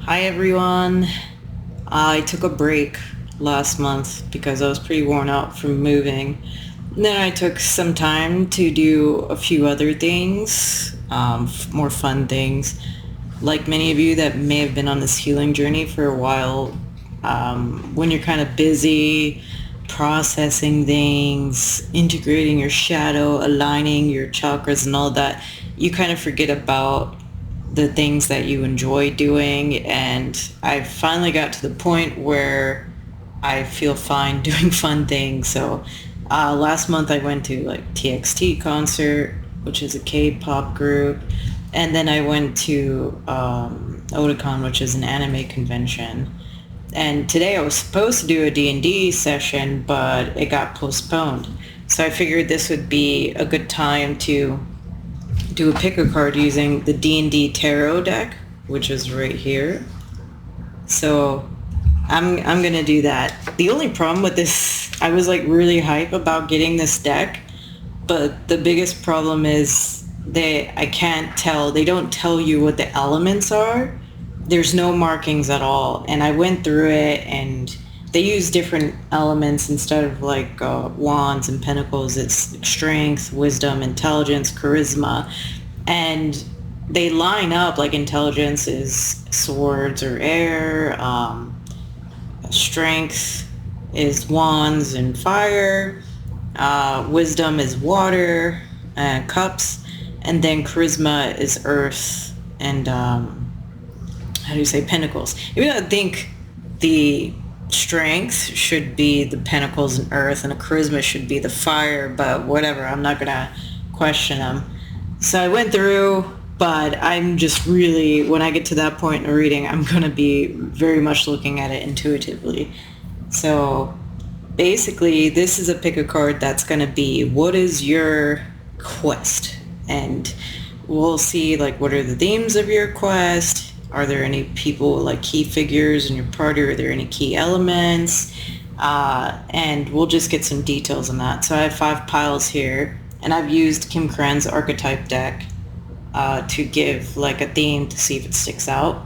Hi everyone. I took a break last month because I was pretty worn out from moving. And then I took some time to do a few other things, more fun things. Like many of you that may have been on this healing journey for a while, when you're kind of busy processing things, integrating your shadow, aligning your chakras and all that, you kind of forget about the things that you enjoy doing. And I finally got to the point where I feel fine doing fun things. So last month I went to like TXT concert, which is a K-pop group. And then I went to Otakon, which is an anime convention. And today I was supposed to do a D&D session, but it got postponed. So I figured this would be a good time to do a pick a card using the D&D tarot deck, which is right here. So I'm gonna do that. The only problem with this, I was like really hype about getting this deck, but the biggest problem is I can't tell. They don't tell you what the elements are. There's no markings at all. And I went through it and they use different elements instead of like wands and pentacles. It's strength, wisdom, intelligence, charisma. And they line up like intelligence is swords or air. Strength is wands and fire. Wisdom is water and cups. And then charisma is earth and how do you say pentacles? Even though I think the strength should be the pentacles and earth and the charisma should be the fire, but whatever, I'm not gonna question them. So I went through, but I'm just really, when I get to that point in a reading, I'm gonna be very much looking at it intuitively. So basically this is a pick a card that's gonna be, what is your quest? And we'll see like what are the themes of your quest. Are there any people like key figures in your party? Are there any key elements? And we'll just get some details on that. So I have 5 piles here, and I've used Kim Cran's archetype deck to give like a theme to see if it sticks out.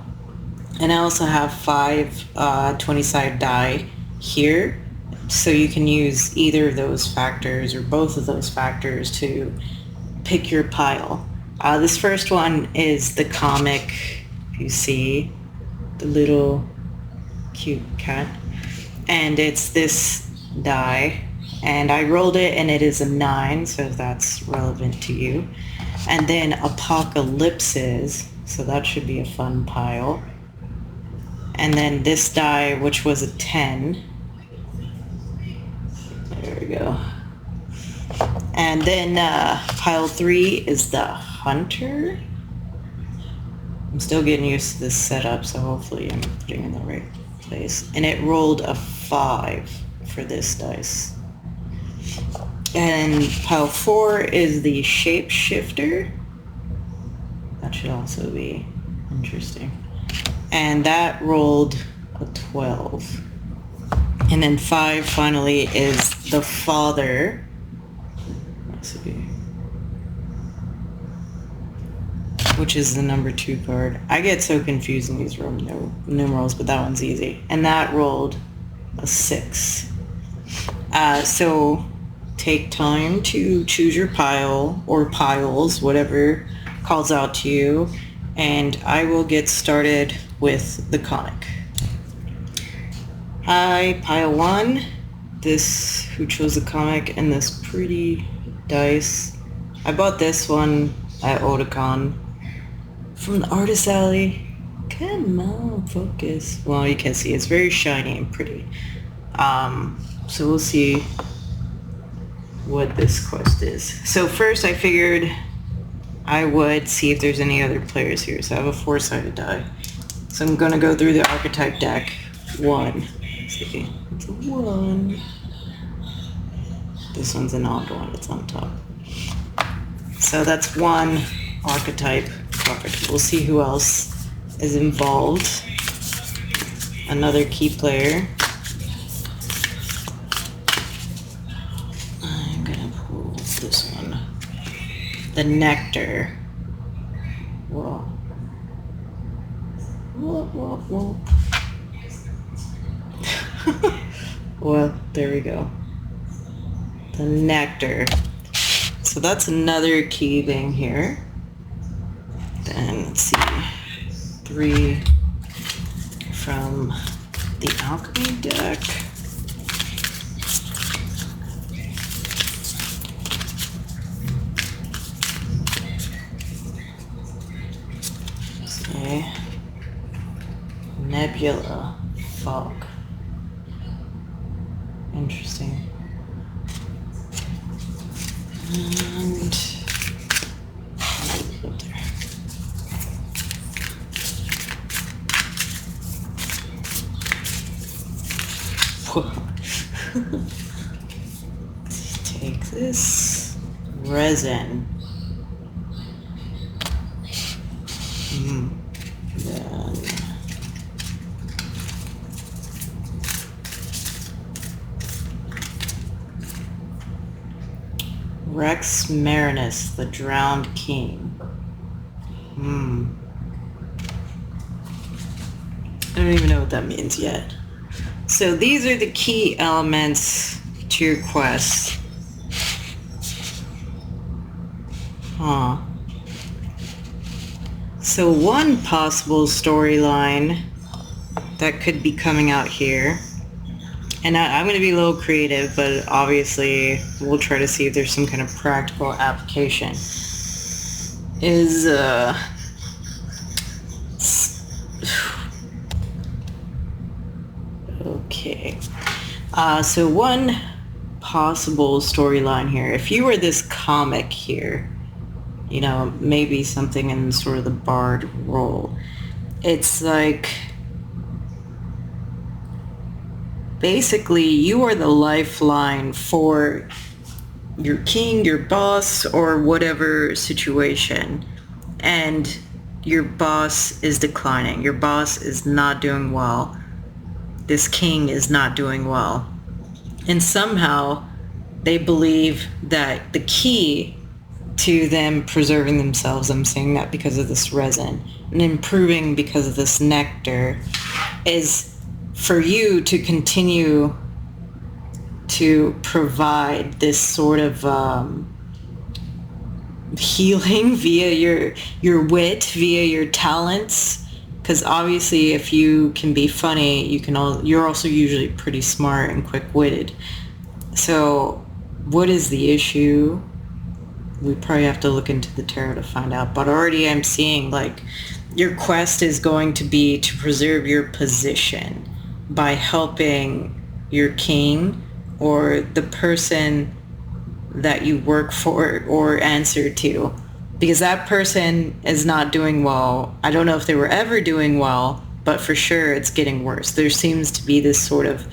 And I also have 5 20-sided die here, so you can use either of those factors or both of those factors to pick your pile. This first one is the comic. You see the little cute cat, and it's this die, and I rolled it and it is a 9, so that's relevant to you. And then Apocolypsis, so that should be a fun pile. And then this die, which was a 10. There we go. And then pile 3 is the Hunter. I'm still getting used to this setup, so hopefully I'm putting it in the right place. And it rolled a 5 for this dice. And pile 4 is the Shapeshifter. That should also be interesting. And that rolled a 12. And then 5 finally is the Father. Let's see. Which is the number 2 card. I get so confused in these Roman numerals, but that one's easy. And that rolled a 6. So take time to choose your pile or piles, whatever calls out to you. And I will get started with the comic. Hi, pile 1. This, who chose the comic, and this pretty dice. I bought this one at Otakon from the Artist Alley. Come on, focus. Well, you can see it's very shiny and pretty. So we'll see what this quest is. So first I figured I would see if there's any other players here. So I have a 4-sided die. So I'm gonna go through the archetype deck. 1. Let's see. It's a 1. This one's an odd one. It's on top. So that's 1 archetype card. We'll see who else is involved. Another key player. I'm gonna pull this one. The Nectar. Whoa. Whoa. Well, there we go. The nectar. So that's another key thing here. Then let's see. 3 from the alchemy deck. Okay. Nebula. Fog. Interesting. And up there. Take this resin. Then Rex Marinus, the drowned king. I don't even know what that means yet. So these are the key elements to your quest. So one possible storyline that could be coming out here, and I'm going to be a little creative, but obviously we'll try to see if there's some kind of practical application, is okay. So one possible storyline here, if you were this comic here, you know, maybe something in sort of the bard role, it's like basically you are the lifeline for your king, your boss, or whatever situation, and your boss is declining. Your boss is not doing well. This king is not doing well. And somehow they believe that the key to them preserving themselves, I'm saying that because of this resin, and improving because of this nectar, is for you to continue to provide this sort of healing via your wit, via your talents. Because obviously if you can be funny, you're also usually pretty smart and quick-witted. So what is the issue? We probably have to look into the tarot to find out. But already I'm seeing like your quest is going to be to preserve your position by helping your king or the person that you work for or answer to. Because that person is not doing well. I don't know if they were ever doing well, but for sure it's getting worse. There seems to be this sort of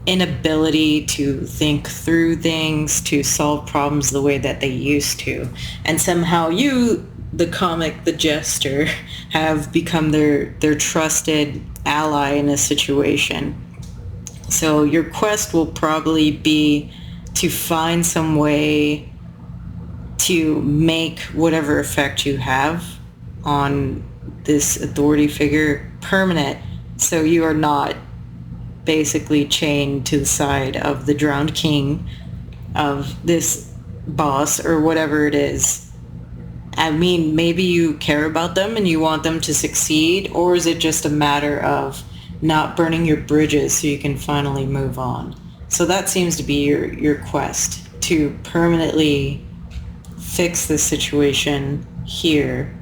inability to think through things, to solve problems the way that they used to. And somehow you, the comic, the jester, have become their trusted ally in a situation. So your quest will probably be to find some way to make whatever effect you have on this authority figure permanent, so you are not basically chained to the side of the drowned king, of this boss or whatever it is. I mean, maybe you care about them and you want them to succeed, or is it just a matter of not burning your bridges so you can finally move on? So that seems to be your quest, to permanently fix this situation here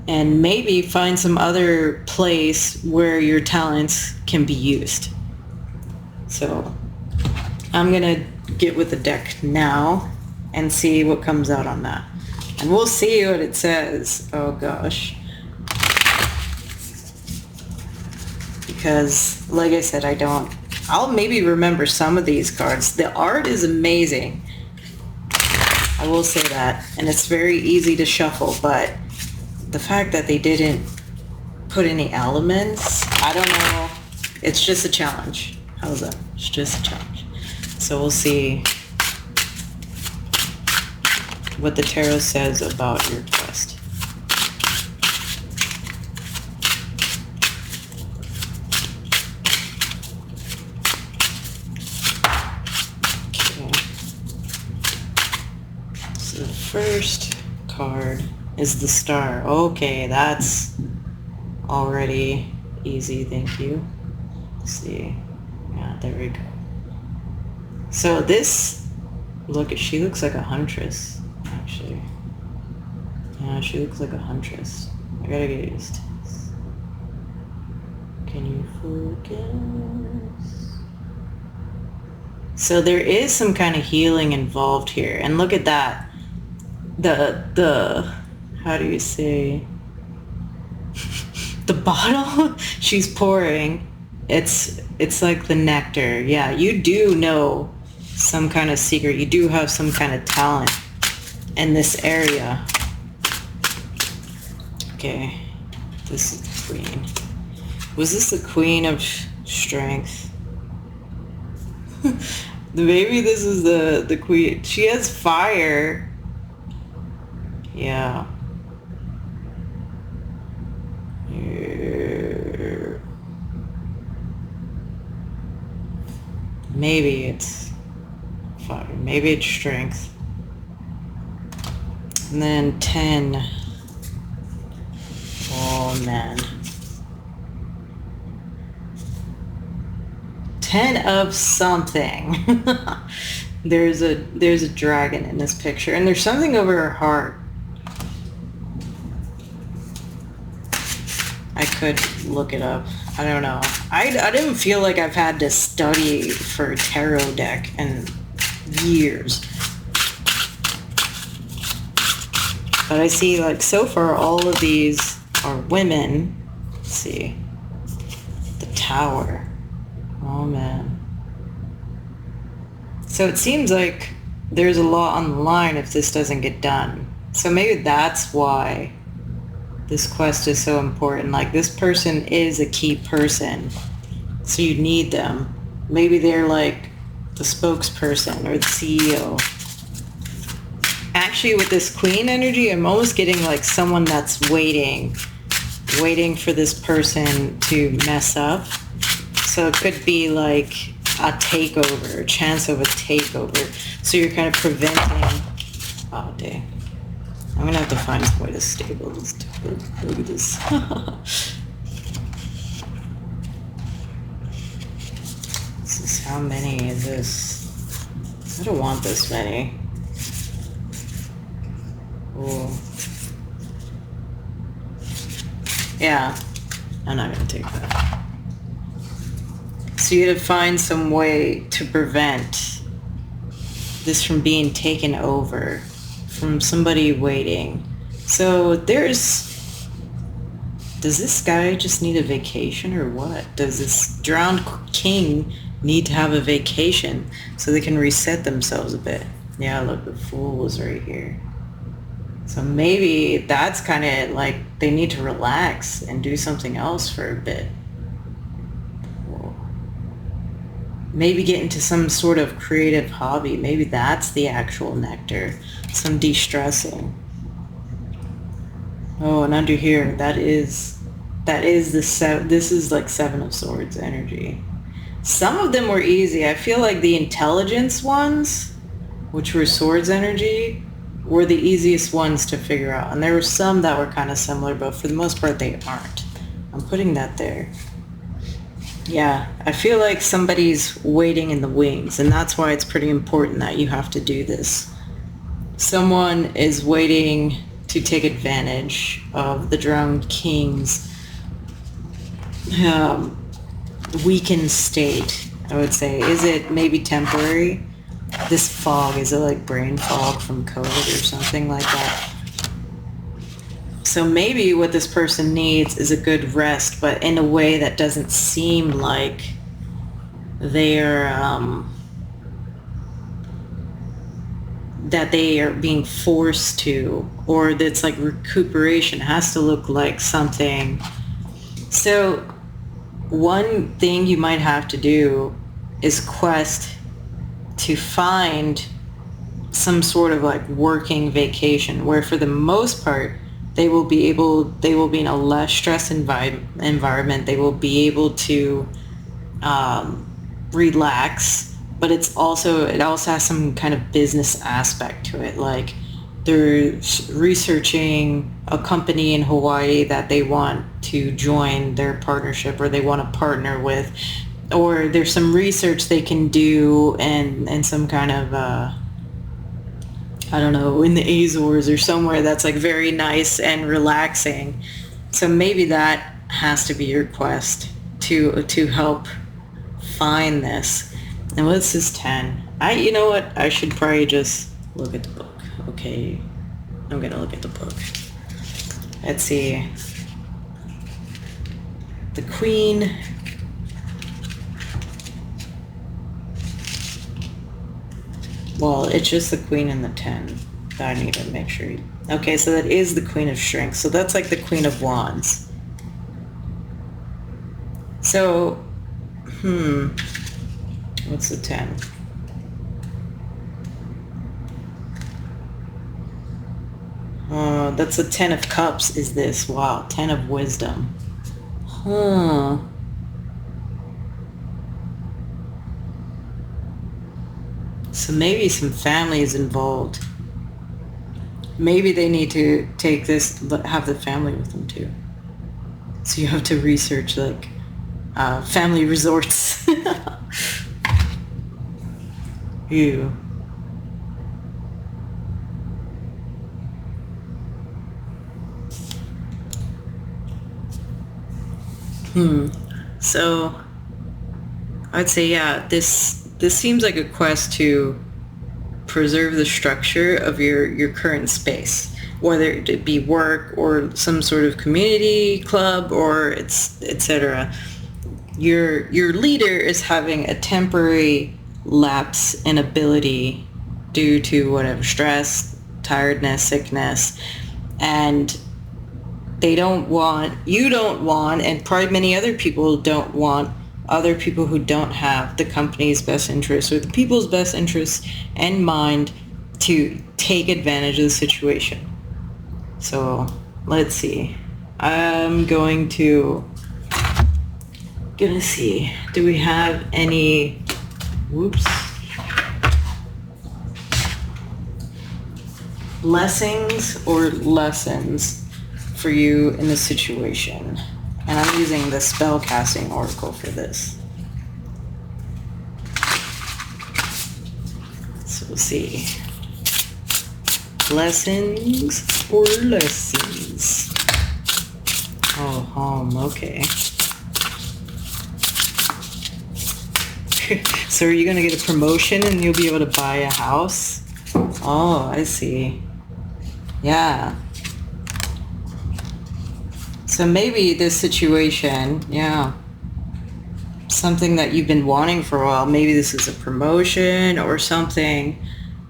and maybe find some other place where your talents can be used. So I'm gonna get with the deck now and see what comes out on that, and we'll see what it says. Oh gosh, because like I said, I'll maybe remember some of these cards. The art is amazing, I will say that, and it's very easy to shuffle, but the fact that they didn't put any elements, I don't know. It's just a challenge. How's that? It's just a challenge. So we'll see what the tarot says about your quest. first card is the Star. Okay, that's already easy, thank you. Let's see. Yeah, there we go. So this, look, she looks like a huntress, actually. Yeah, she looks like a huntress. I gotta get used to this. Can you focus? So there is some kind of healing involved here. And look at that. The how do you say? The bottle she's pouring, it's like the nectar. Yeah, you do know some kind of secret. You do have some kind of talent in this area. Okay, this is the Queen. Was this the Queen of Strength? Maybe this is the Queen. She has fire. Yeah. Maybe it's fire. Maybe it's strength. And then 10. Oh man. 10 of something. There's a dragon in this picture, and there's something over her heart. I could look it up. I don't know. I didn't feel like I've had to study for a tarot deck in years. But I see, like, so far all of these are women. Let's see. The Tower. Oh man. So it seems like there's a lot on the line if this doesn't get done. So maybe that's why this quest is so important. Like, this person is a key person, so you need them. Maybe they're like the spokesperson or the CEO. Actually, with this Queen energy, I'm almost getting like someone that's waiting for this person to mess up. So it could be like a takeover, a chance of a takeover. So you're kind of preventing. Oh dang. I'm gonna have to find some way to stable this. Look at this. This is, how many is this? I don't want this many. Oh. Yeah, I'm not gonna take that. So you gotta find some way to prevent this from being taken over, from somebody waiting. So does this guy just need a vacation or what? Does this drowned king need to have a vacation so they can reset themselves a bit? Yeah, look, the Fool was right here. So maybe that's kind of like they need to relax and do something else for a bit. Maybe get into some sort of creative hobby. Maybe that's the actual nectar. Some de-stressing. Oh, and under here, that is this is like 7 of Swords energy. Some of them were easy. I feel like the intelligence ones, which were Swords energy, were the easiest ones to figure out. And there were some that were kind of similar, but for the most part, they aren't. I'm putting that there. Yeah, I feel like somebody's waiting in the wings, and that's why it's pretty important that you have to do this. Someone is waiting to take advantage of the drowned king's weakened state, I would say. Is it maybe temporary? This fog, is it like brain fog from COVID or something like that? So maybe what this person needs is a good rest, but in a way that doesn't seem like they're that they are being forced to, or that's like recuperation. It has to look like something. So one thing you might have to do is quest to find some sort of like working vacation where for the most part they will be in a less stress environment. They will be able to relax, but it also has some kind of business aspect to it. Like they're researching a company in Hawaii that they want to join their partnership, or they want to partner with, or there's some research they can do in some kind of I don't know, in the Azores or somewhere that's like very nice and relaxing. So maybe that has to be your quest to help find this. And what's this 10? You know what? I should probably just look at the book. Okay, I'm gonna look at the book. Let's see. The Queen. Well, it's just the Queen and the 10 that I need to make sure you... Okay, so that is the Queen of Strengths. So that's like the Queen of Wands. So, what's the 10? That's the 10 of Cups is this. Wow, 10 of Wisdom. So maybe some family is involved. Maybe they need to take this, have the family with them too. So you have to research like family resorts. Ew. So I'd say, yeah, this seems like a quest to preserve the structure of your current space, whether it be work or some sort of community club or etc. Your leader is having a temporary lapse in ability due to whatever, stress, tiredness, sickness, and you don't want, and probably many other people don't want other people who don't have the company's best interests or the people's best interests in mind to take advantage of the situation. So let's see. I'm gonna see. Do we have any, blessings or lessons for you in this situation? And I'm using the spellcasting oracle for this. So we'll see. Blessings or lessons? Oh, okay. So are you going to get a promotion and you'll be able to buy a house? Oh, I see. Yeah. So maybe this situation, yeah, something that you've been wanting for a while, maybe this is a promotion or something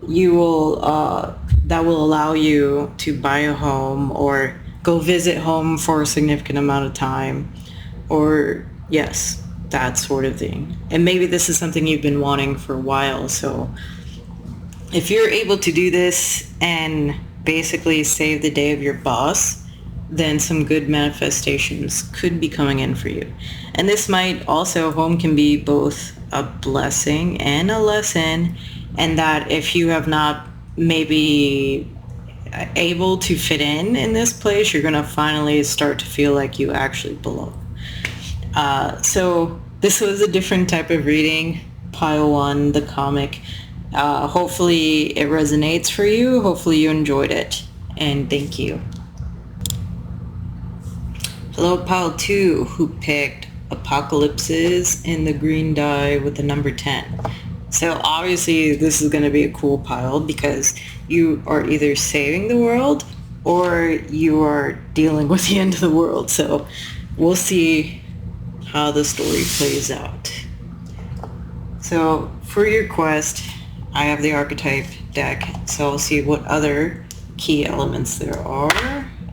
you will, that will allow you to buy a home or go visit home for a significant amount of time, or yes, that sort of thing. And maybe this is something you've been wanting for a while. So if you're able to do this and basically save the day of your boss, then some good manifestations could be coming in for you. And this might also, home can be both a blessing and a lesson, and that if you have not maybe able to fit in this place, you're going to finally start to feel like you actually belong. So this was a different type of reading, Pile 1, the comic. Hopefully it resonates for you. Hopefully you enjoyed it. And thank you. Hello, Pile 2, who picked Apocolypsis in the green die with the number 10. So obviously this is going to be a cool pile because you are either saving the world or you are dealing with the end of the world. So we'll see how the story plays out. So for your quest, I have the archetype deck, so I'll see what other key elements there are.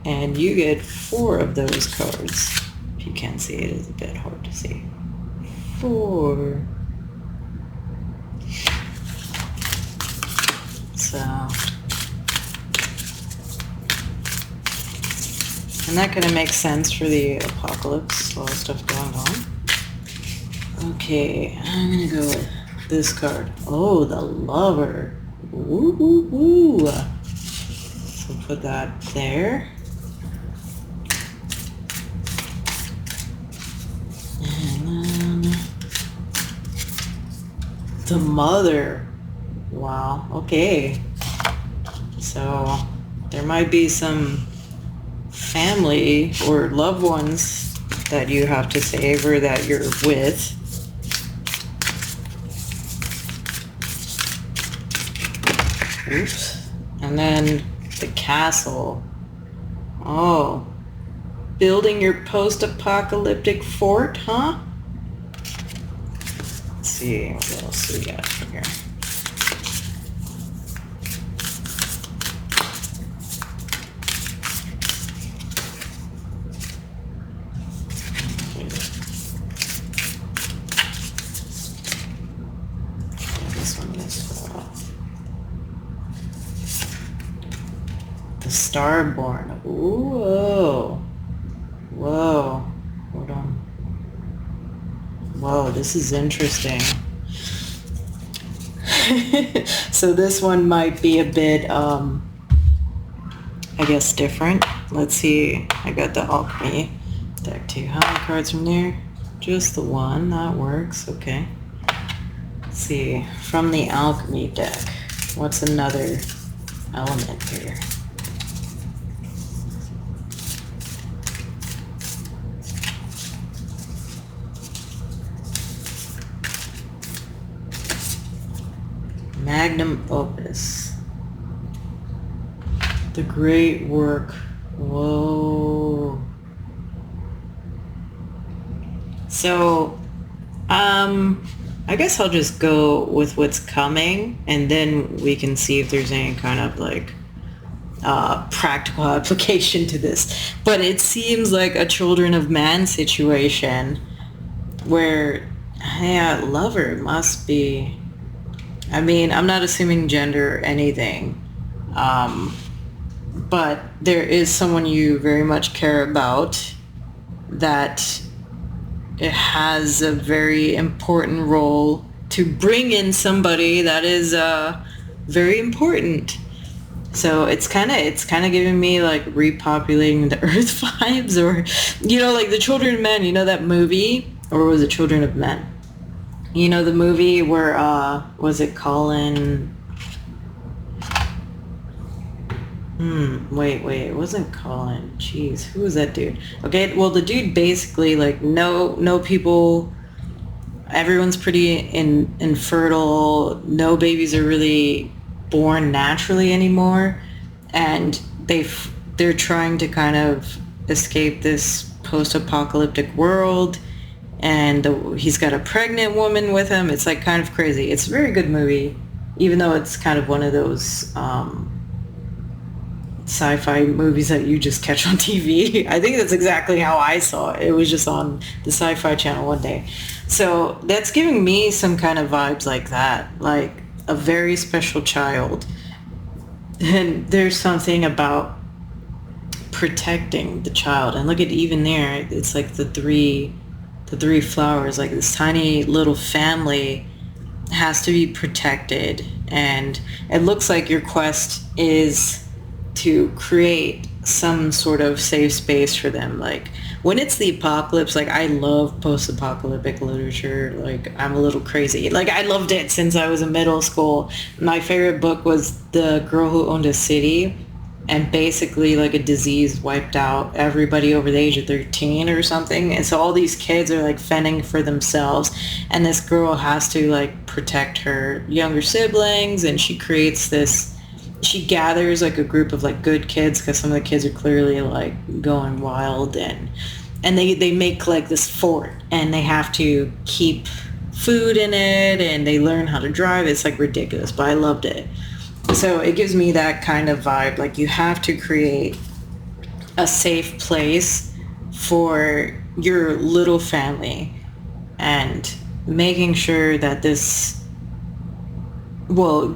And you get 4 of those cards. If you can't see it, it's a bit hard to see. 4. So, and that kind of makes sense for the apocalypse, a lot of stuff going on. Okay, I'm gonna go with this card. Oh, the Lover. Woo, woo, woo. So put that there. And then the mother. Wow, okay. So there might be some family or loved ones that you have to save or that you're with. Oops. And then the castle. Oh. Building your post-apocalyptic fort, huh? Let's see, what else we got here? Starborn. Ooh, whoa. Whoa. Hold on. Whoa, this is interesting. So this one might be a bit, I guess, different. Let's see. I got the alchemy deck too. How many cards from there? Just the one. That works. Okay. Let's see. From the alchemy deck, what's another element here? Magnum opus. The great work. Whoa. So, I guess I'll just go with what's coming, and then we can see if there's any kind of like practical application to this. But it seems like a Children of Man situation where, yeah, lover must be, I mean, I'm not assuming gender or anything, but there is someone you very much care about that it has a very important role to bring in somebody that is very important. So it's kind of giving me like repopulating the Earth vibes, or like the Children of Men. You know that movie, or was it Children of Men? You know the movie where was it Colin? Wait, it wasn't Colin. Jeez, who was that dude? Okay, well the dude basically like no people, everyone's pretty infertile, no babies are really born naturally anymore, and they're trying to kind of escape this post-apocalyptic world, and he's got a pregnant woman with him. It's like kind of crazy. It's a very good movie, even though it's kind of one of those sci-fi movies that you just catch on TV. I think that's exactly how I saw it. It was just on the Sci-Fi Channel one day. So that's giving me some kind of vibes like that, like a very special child. And there's something about protecting the child. And look at even there, it's like the three flowers, like this tiny little family has to be protected. And it looks like your quest is to create some sort of safe space for them. Like when it's the apocalypse, like I love post-apocalyptic literature. Like I'm a little crazy. Like I loved it since I was in middle school. My favorite book was The Girl Who Owned a City, and basically like a disease wiped out everybody over the age of 13 or something. And so all these kids are like fending for themselves, and this girl has to like protect her younger siblings, and she gathers like a group of like good kids, because some of the kids are clearly like going wild, and they make like this fort, and they have to keep food in it, and they learn how to drive. It's like ridiculous, but I loved it. So it gives me that kind of vibe. Like you have to create a safe place for your little family, and making sure that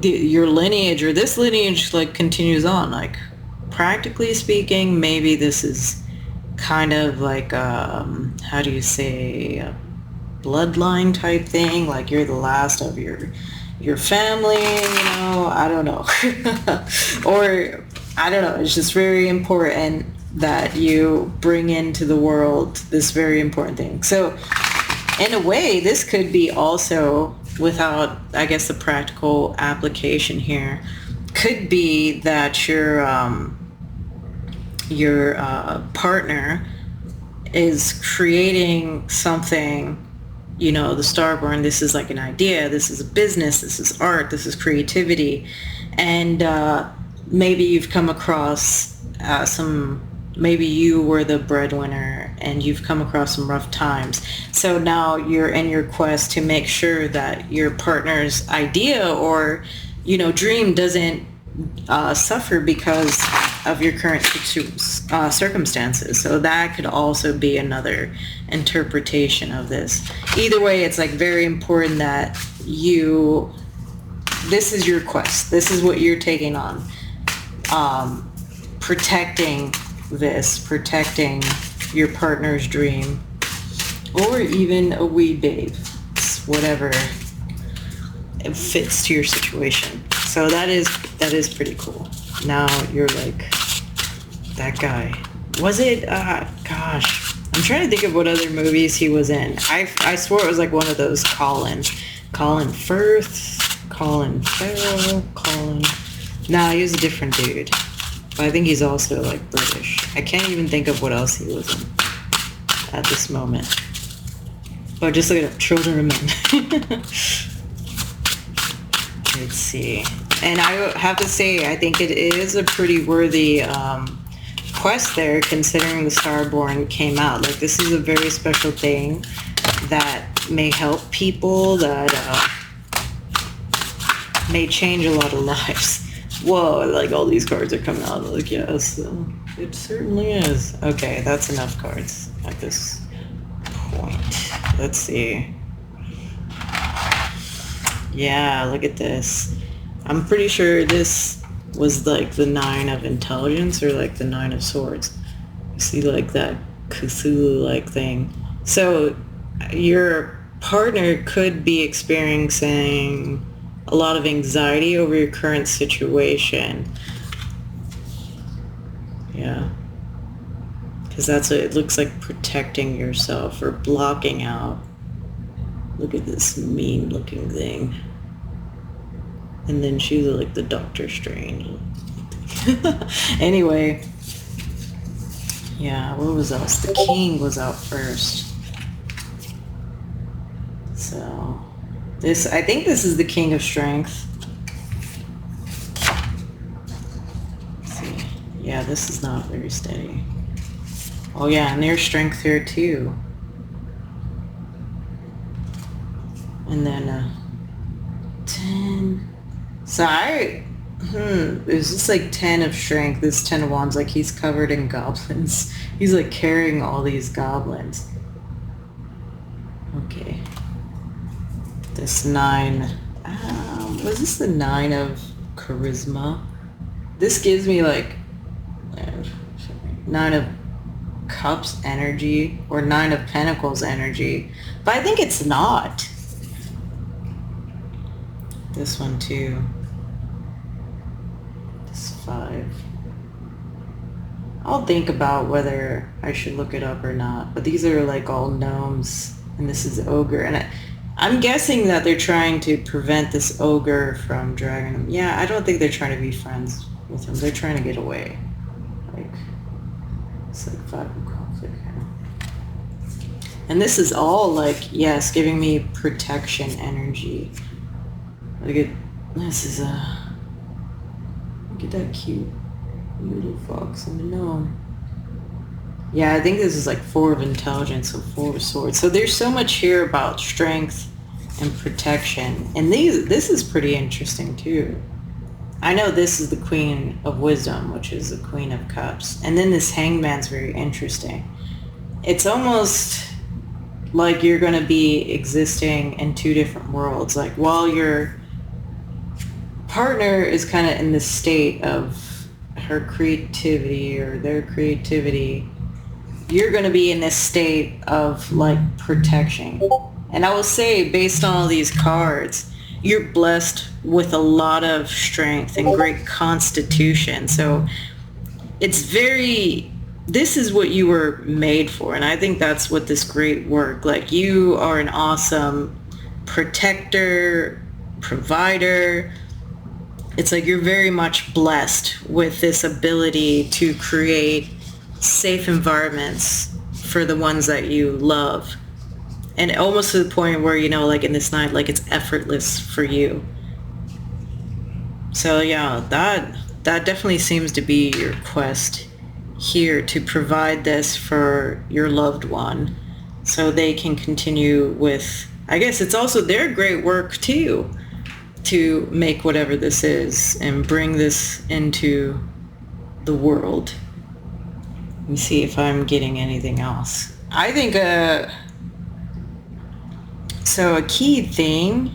your lineage, or this lineage, like continues on. Like practically speaking, maybe this is kind of like how do you say, a bloodline type thing. Like you're the last of your family, I don't know. Or I don't know, it's just very important that you bring into the world this very important thing. So in a way, this could be also, without, I guess, the practical application here, could be that your partner is creating something, you know, the Starborn, this is like an idea, this is a business, this is art, this is creativity, and maybe you've come across maybe you were the breadwinner and you've come across some rough times. So now you're in your quest to make sure that your partner's idea or, you know, dream doesn't suffer because of your current circumstances. So that could also be another interpretation of this. Either way, it's like very important that this is your quest. This is what you're taking on. Protecting your partner's dream, or even a wee babe. It's whatever it fits to your situation. So that is pretty cool. Now you're like, that guy. Was it, gosh, I'm trying to think of what other movies he was in. I swore it was like one of those Colin Firth, Colin Farrell, Nah, he was a different dude. But I think he's also like British. I can't even think of what else he was in at this moment. But just look it up, Children of Men. Let's see. And I have to say, I think it is a pretty worthy quest there, considering the Starborn came out. Like, this is a very special thing that may help people, that may change a lot of lives. Whoa, like all these cards are coming out. Like, yes, it certainly is. Okay, that's enough cards at this point. Let's see. Yeah, look at this. I'm pretty sure this was like the 9 of intelligence or like the 9 of swords. You see like that Cthulhu-like thing. So your partner could be experiencing a lot of anxiety over your current situation. Yeah. Because that's what it looks like, protecting yourself or blocking out. Look at this mean looking thing. And then she's like the Doctor Strange. Anyway. Yeah, what was else? The King was out first. So I think this is the King of Strength. Let's see. Yeah, this is not very steady. Oh yeah, and there's strength here too. And then 10. So there's just like 10 of strength. This 10 of wands, like he's covered in goblins. He's like carrying all these goblins. Okay. This 9, was this the 9 of charisma? This gives me like 9 of cups energy or 9 of pentacles energy, but I think it's not. This one too. This 5. I'll think about whether I should look it up or not, but these are like all gnomes, and this is ogre, and I'm guessing that they're trying to prevent this ogre from dragging them. Yeah, I don't think they're trying to be friends with him. They're trying to get away. Like, it's like 5 of conflict here. And this is all like, yes, giving me protection energy. Look at, this is look at that cute little fox and the gnome. Yeah, I think this is like 4 of intelligence, so 4 of swords. So there's so much here about strength and protection. And this is pretty interesting too. I know this is the Queen of Wisdom, which is the Queen of Cups. And then this Hangman's very interesting. It's almost like you're going to be existing in 2 different worlds. Like, while your partner is kind of in this state of her creativity or their creativity, you're going to be in this state of like protection. And I will say, based on all these cards, you're blessed with a lot of strength and great constitution. So it's this is what you were made for. And I think that's what this great work, like, you are an awesome protector, provider. It's like you're very much blessed with this ability to create safe environments for the ones that you love. And almost to the point where, like in this night, like it's effortless for you. So yeah, that definitely seems to be your quest here, to provide this for your loved one so they can continue with, I guess it's also their great work too, to make whatever this is and bring this into the world. Let me see if I'm getting anything else. I think so a key thing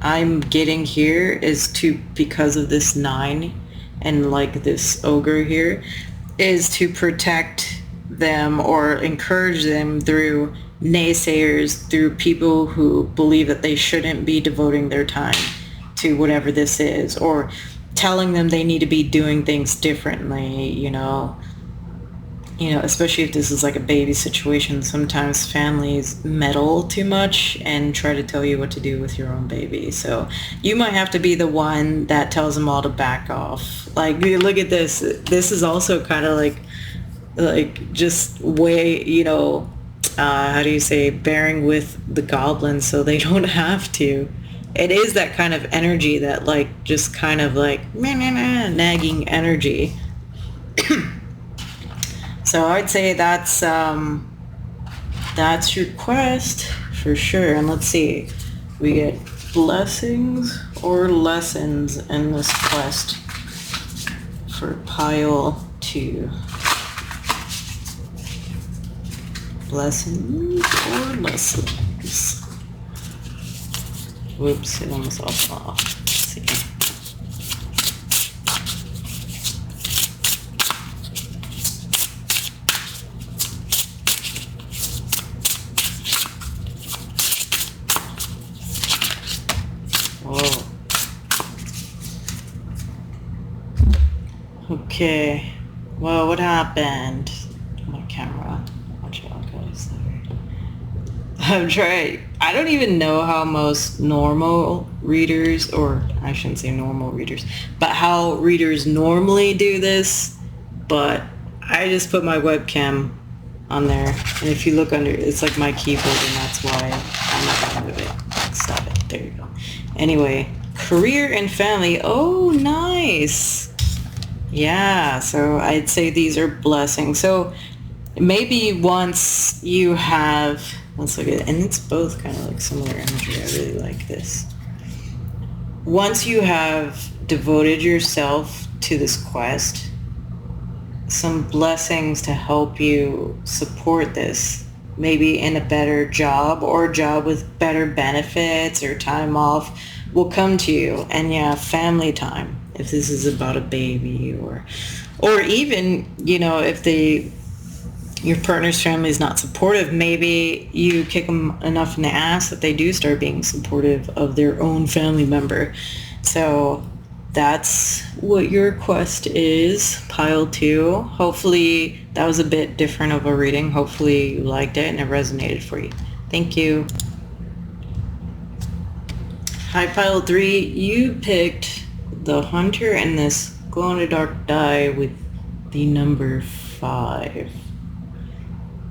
I'm getting here is because of this 9 and like this ogre here, is to protect them or encourage them through naysayers, through people who believe that they shouldn't be devoting their time to whatever this is, or telling them they need to be doing things differently, especially if this is like a baby situation. Sometimes families meddle too much and try to tell you what to do with your own baby. So you might have to be the one that tells them all to back off. Like, look at this. This is also kind of like just way, how do you say, bearing with the goblins so they don't have to. It is that kind of energy, that like just kind of like nagging energy. So I'd say that's your quest for sure. And let's see, we get blessings or lessons in this quest for pile 2. Blessings or lessons. Whoops, it almost fell off. Let's see. Whoa. Okay. Well, what happened? My camera. Watch out, guys. I'm trying. I don't even know how most normal readers, or I shouldn't say normal readers, but how readers normally do this. But I just put my webcam on there, and if you look under, it's like my keyboard, and that's why I'm not gonna move it. Stop it. There you go. Anyway, career and family. Oh, nice. Yeah, so I'd say these are blessings. So maybe once you have, let's look at it, and it's both kind of like similar energy. I really like this. Once you have devoted yourself to this quest, some blessings to help you support this, maybe in a better job or a job with better benefits or time off, will come to you. And yeah, family time, if this is about a baby, or even, if your partner's family is not supportive, maybe you kick them enough in the ass that they do start being supportive of their own family member. So that's what your quest is, pile 2. Hopefully that was a bit different of a reading. Hopefully you liked it and it resonated for you. Thank you. Hi, pile 3. You picked the Hunter and this glow-in-the-dark die with the number 5.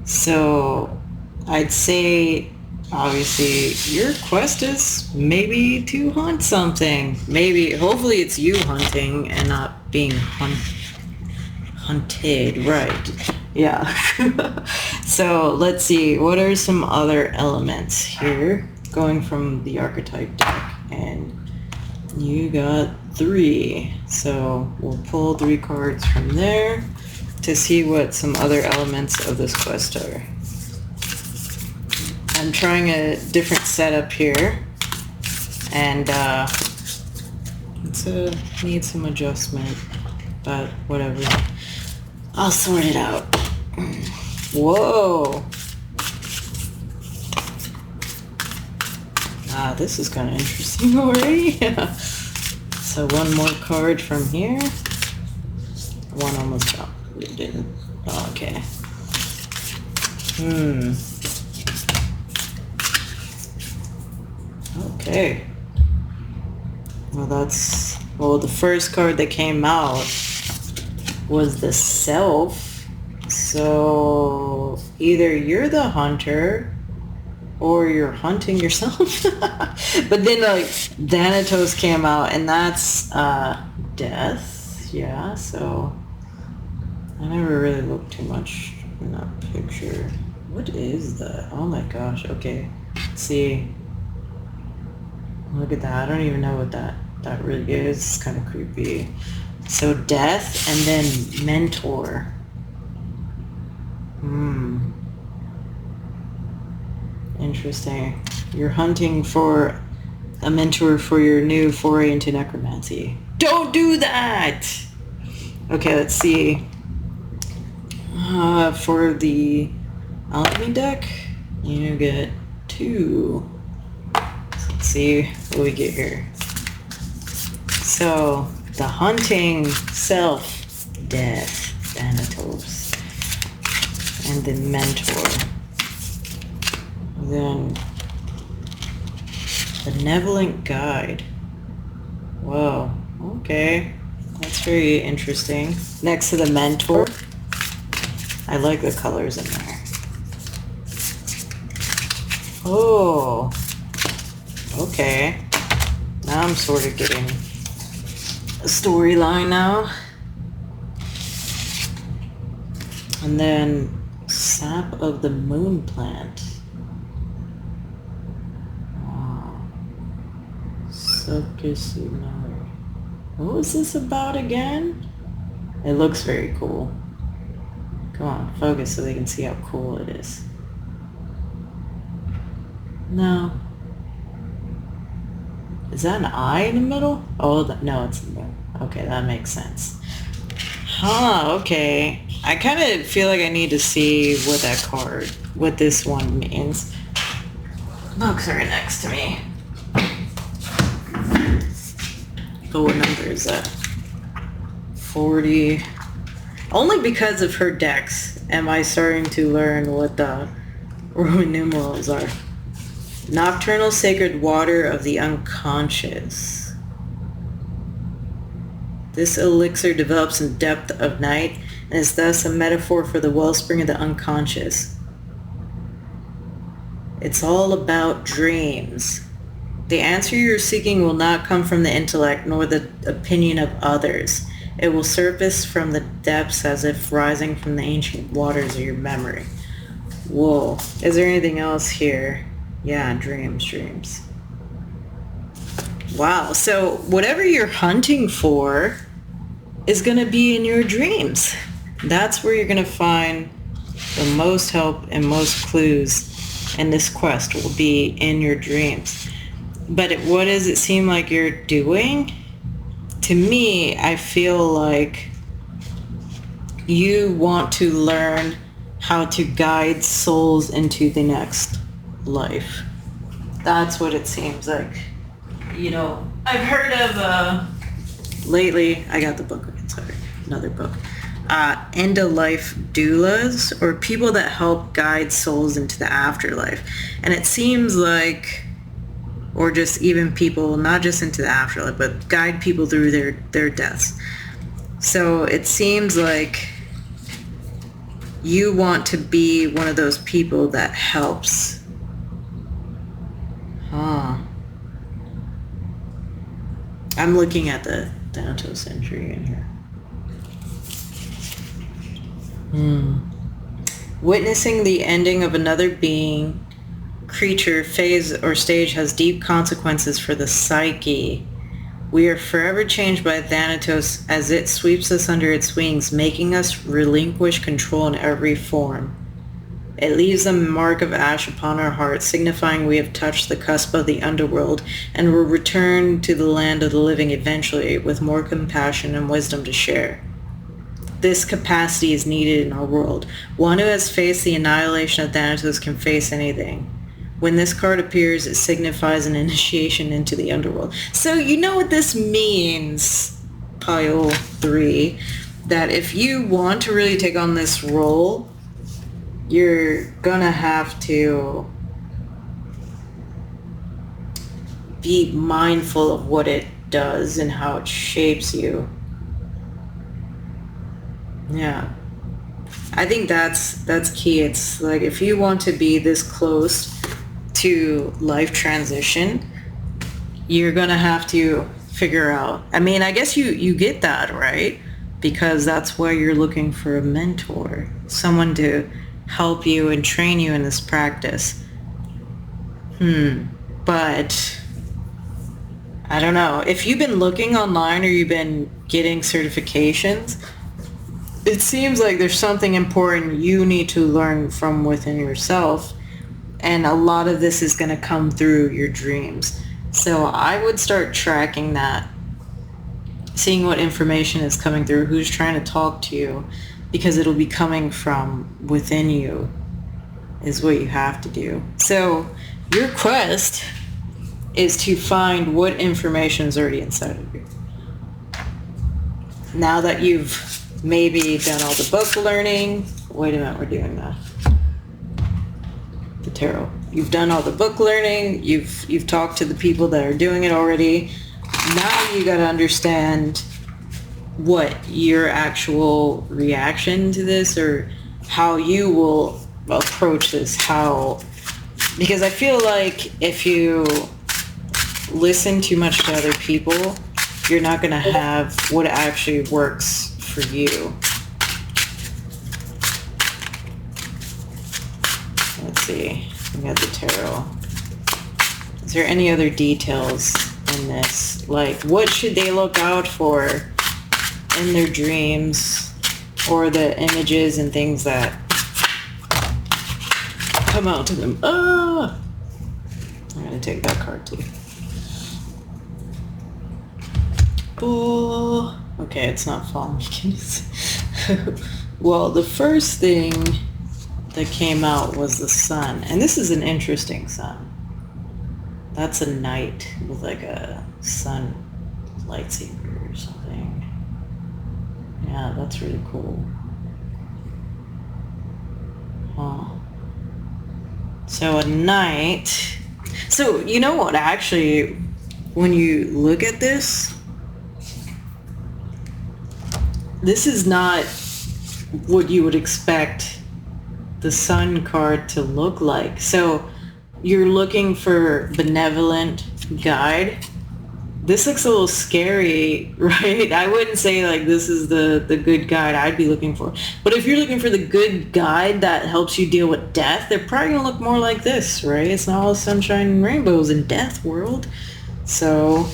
So I'd say, obviously, your quest is maybe to hunt something. Hopefully it's you hunting and not being hunted, right? Yeah. So let's see, what are some other elements here? Going from the archetype deck, and you got 3. So we'll pull 3 cards from there to see what some other elements of this quest are. I'm trying a different setup here, and it's need some adjustment, but whatever. I'll sort it out. Whoa. This is kind of interesting already. So one more card from here. One almost dropped. It didn't. Oh, okay. Okay. Well, the first card that came out was the Self. So either you're the hunter or you're hunting yourself. But then like Thanatos came out, and that's death. Yeah, so I never really looked too much in that picture. What is that? Oh my gosh. Okay. Let's see. Look at that. I don't even know what that really is. It's kind of creepy. So death and then mentor. Interesting. You're hunting for a mentor for your new foray into necromancy. Don't do that! Okay, let's see. For the alchemy deck, you get 2. Let's see what we get here. So, the hunting self, death, Thanatos, and the mentor. Then, benevolent guide. Whoa, okay. That's very interesting. Next to the mentor, I like the colors in there. Oh, okay. Now I'm sort of getting a storyline now. And then sap of the moon plant. Wow. What was this about again? It looks very cool. Come on, focus so they can see how cool it is. No. Is that an eye in the middle? Oh, no, it's in the middle. Okay, that makes sense. Okay. I kind of feel like I need to see what this one means. Books are next to me. But what number is that? 40. Only because of her decks am I starting to learn what the Roman numerals are. Nocturnal sacred water of the unconscious. This elixir develops in depth of night and is thus a metaphor for the wellspring of the unconscious. It's all about dreams. The answer you're seeking will not come from the intellect nor the opinion of others. It will surface from the depths as if rising from the ancient waters of your memory. Whoa. Is there anything else here? Yeah, dreams. Wow. So whatever you're hunting for is going to be in your dreams. That's where you're going to find the most help and most clues in this quest will be in your dreams. But what does it seem like you're doing? To me, I feel like you want to learn how to guide souls into the next life. That's what it seems like. You know, I've heard of, lately, I got the book, sorry, another book. End-of-life doulas, or people that help guide souls into the afterlife. And it seems like, or just even people, not just into the afterlife, but guide people through their deaths. So it seems like you want to be one of those people that helps. I'm looking at the Thanatos entry in here. Witnessing the ending of another being, creature, phase, or stage has deep consequences for the psyche. We are forever changed by Thanatos as it sweeps us under its wings, making us relinquish control in every form. It leaves a mark of ash upon our hearts, signifying we have touched the cusp of the underworld and will return to the land of the living eventually with more compassion and wisdom to share. This capacity is needed in our world. One who has faced the annihilation of Thanatos can face anything. When this card appears, it signifies an initiation into the underworld. So you know what this means, pile 3, that if you want to really take on this role, you're gonna have to be mindful of what it does and how it shapes you. Yeah. I think that's key. It's like if you want to be this close to life transition, you're gonna have to figure out. I mean, I guess you get that, right? Because that's why you're looking for a mentor, someone to help you and train you in this practice. But I don't know. If you've been looking online or you've been getting certifications, it seems like there's something important you need to learn from within yourself. And a lot of this is going to come through your dreams. So I would start tracking that, seeing what information is coming through, who's trying to talk to you, because it'll be coming from within you is what you have to do. So your quest is to find what information is already inside of you. Now that you've maybe done all the book learning, wait a minute, we're doing that. The tarot. You've done all the book learning, you've talked to the people that are doing it already. Now you got to understand what your actual reaction to this, or how you will approach this, because I feel like if you listen too much to other people, you're not going to have what actually works for you. Let's see. We got the tarot. Is there any other details in this? Like, what should they look out for in their dreams, or the images and things that come out to them? I'm going to take that card too. Oh, okay, it's not falling. Well, the first thing that came out was the sun, and this is an interesting sun. That's a knight with like a sun lightsaber or something. Yeah, that's really cool. Huh. So a knight. So you know what, actually, when you look at this, this is not what you would expect the sun card to look like. So you're looking for benevolent guide. This looks a little scary, right? I wouldn't say like this is the good guide I'd be looking for. But if you're looking for the good guide that helps you deal with death, they're probably going to look more like this, right? It's not all sunshine and rainbows in death world. So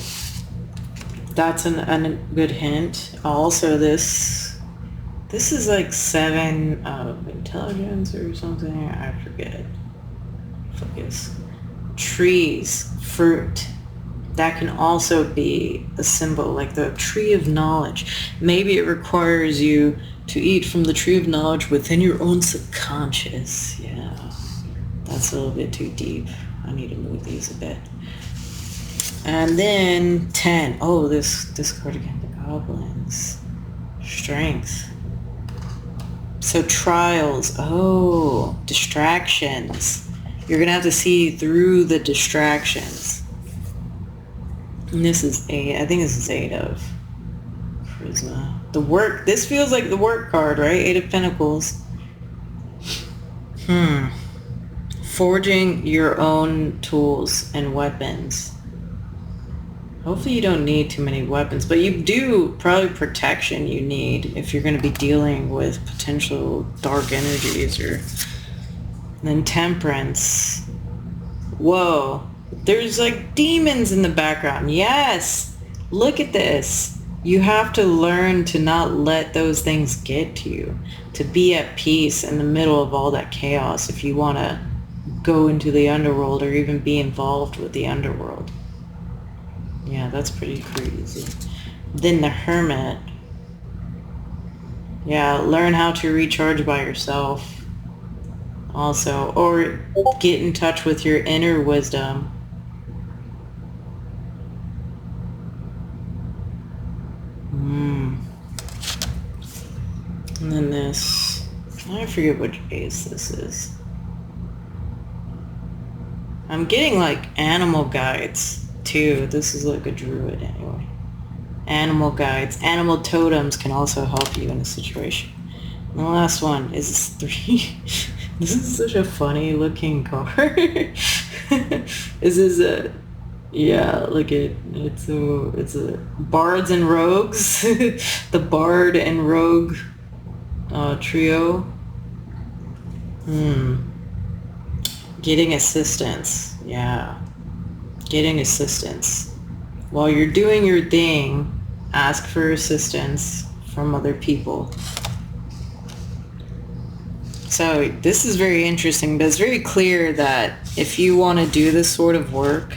that's a good hint. Also, this is like 7 of intelligence or something. I forget. Focus. Trees, fruit. That can also be a symbol, like the tree of knowledge. Maybe it requires you to eat from the tree of knowledge within your own subconscious. Yeah, that's a little bit too deep. I need to move these a bit. And then 10. Oh, this card again, the goblins. Strength. So trials. Oh, distractions. You're going to have to see through the distractions. And this is 8. I think this is 8 of charisma. The work. This feels like the work card, right? 8 of Pentacles. Forging your own tools and weapons. Hopefully you don't need too many weapons, but you do probably protection you need if you're going to be dealing with potential dark energies. Or then temperance. Whoa, there's like demons in the background. Yes, look at this. You have to learn to not let those things get to you, to be at peace in the middle of all that chaos if you want to go into the underworld or even be involved with the underworld. Yeah, that's pretty crazy. Then the hermit. Yeah, learn how to recharge by yourself. also, or get in touch with your inner wisdom. And then this, I forget which ace this is. I'm getting like animal guides too. This is like a druid anyway. Animal guides, animal totems can also help you in a situation. And the last one is this 3. This is such a funny looking card. This is a, yeah, look at it's a bards and rogues. The bard and rogue trio. Getting assistance. Yeah. Getting assistance. While you're doing your thing, ask for assistance from other people. So this is very interesting, but it's very clear that if you want to do this sort of work,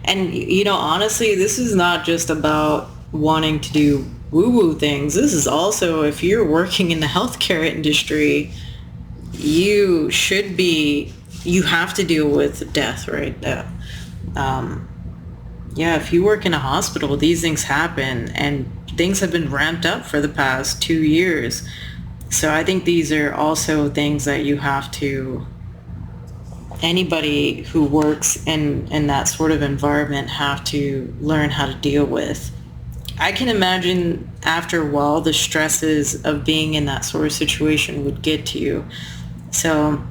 and you know, honestly, this is not just about wanting to do woo-woo things. This is also, if you're working in the healthcare industry, you have to deal with death, right? Yeah, if you work in a hospital, these things happen, and things have been ramped up for the past 2 years. So I think these are also things that you have to, anybody who works in that sort of environment have to learn how to deal with. I can imagine after a while the stresses of being in that sort of situation would get to you. So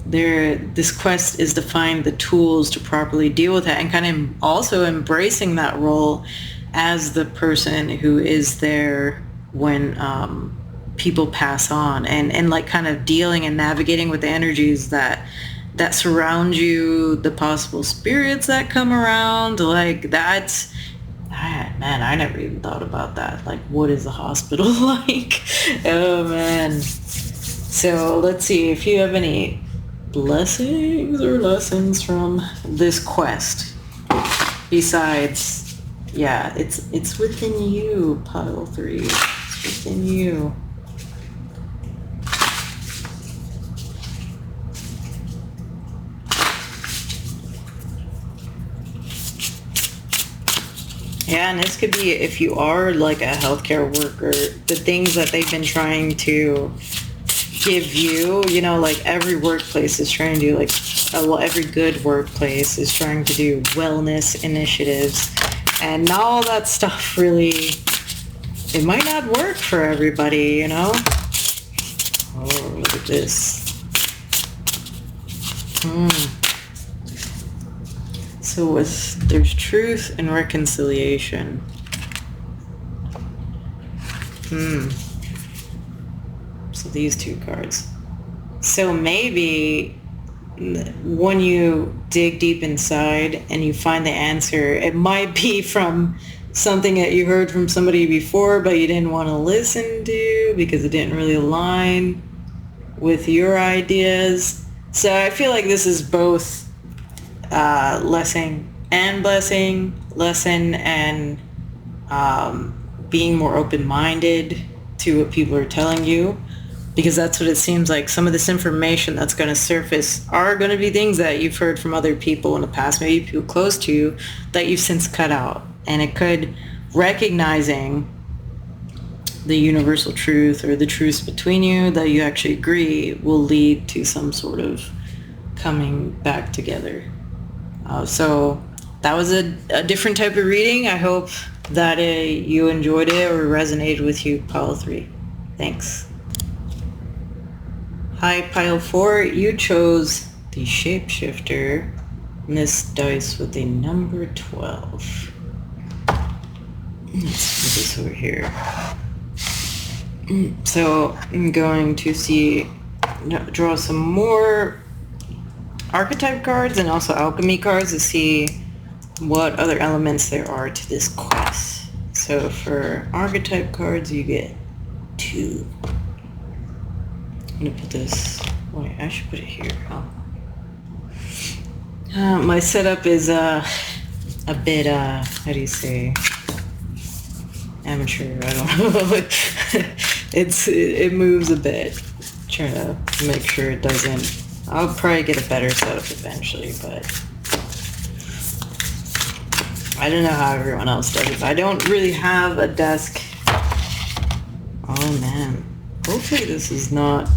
this quest is to find the tools to properly deal with that, and kind of also embracing that role as the person who is there when people pass on, and like kind of dealing and navigating with the energies that surround you, the possible spirits that come around. Like that's, man, I never even thought about that. Like, what is the hospital like? Oh man. So let's see if you have any blessings or lessons from this quest. Besides, yeah, it's within you, pile 3. It's within you. Yeah, and this could be, if you are like a healthcare worker, the things that they've been trying to give you, you know, like every workplace is trying to do, like, well, every good workplace is trying to do wellness initiatives, and not all that stuff really, it might not work for everybody, you know? Oh, look at this. So there's truth and reconciliation. So these 2 cards. So maybe when you dig deep inside and you find the answer, it might be from something that you heard from somebody before, but you didn't want to listen to because it didn't really align with your ideas. So I feel like this is both lesson and blessing, lesson and being more open-minded to what people are telling you, because that's what it seems like. Some of this information that's going to surface are going to be things that you've heard from other people in the past, maybe people close to you, that you've since cut out. And it could, recognizing the universal truth or the truths between you that you actually agree, will lead to some sort of coming back together. So that was a different type of reading. I hope that you enjoyed it or resonated with you, pile 3. Thanks. Hi, pile 4. You chose the Shapeshifter, and this dice with a number 12. Let's put this over here. So I'm going to draw some more archetype cards and also alchemy cards to see what other elements there are to this quest. So for archetype cards, you get 2. I'm gonna put this, wait, I should put it here. My setup is a bit, how do you say, amateur, I don't know. It moves a bit. Trying to make sure it doesn't. I'll probably get a better setup eventually, but I don't know how everyone else does it. I don't really have a desk. Oh man. Hopefully this is not.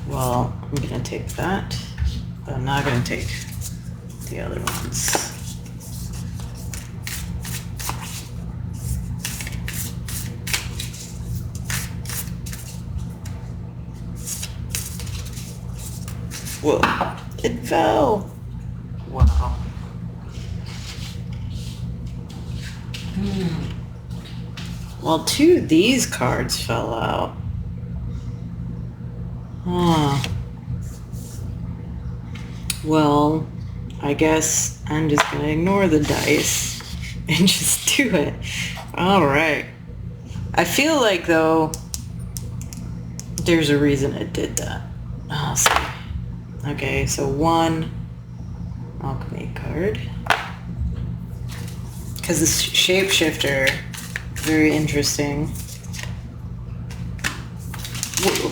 Well, I'm gonna take that, but I'm not gonna take the other ones. Whoa, it fell. Wow. Well, 2 of these cards fell out. Huh. Well, I guess I'm just gonna ignore the dice and just do it. Alright. I feel like, though, there's a reason it did that. I'll see. Okay, so 1 alchemy card. Because the Shapeshifter, very interesting. Whoa.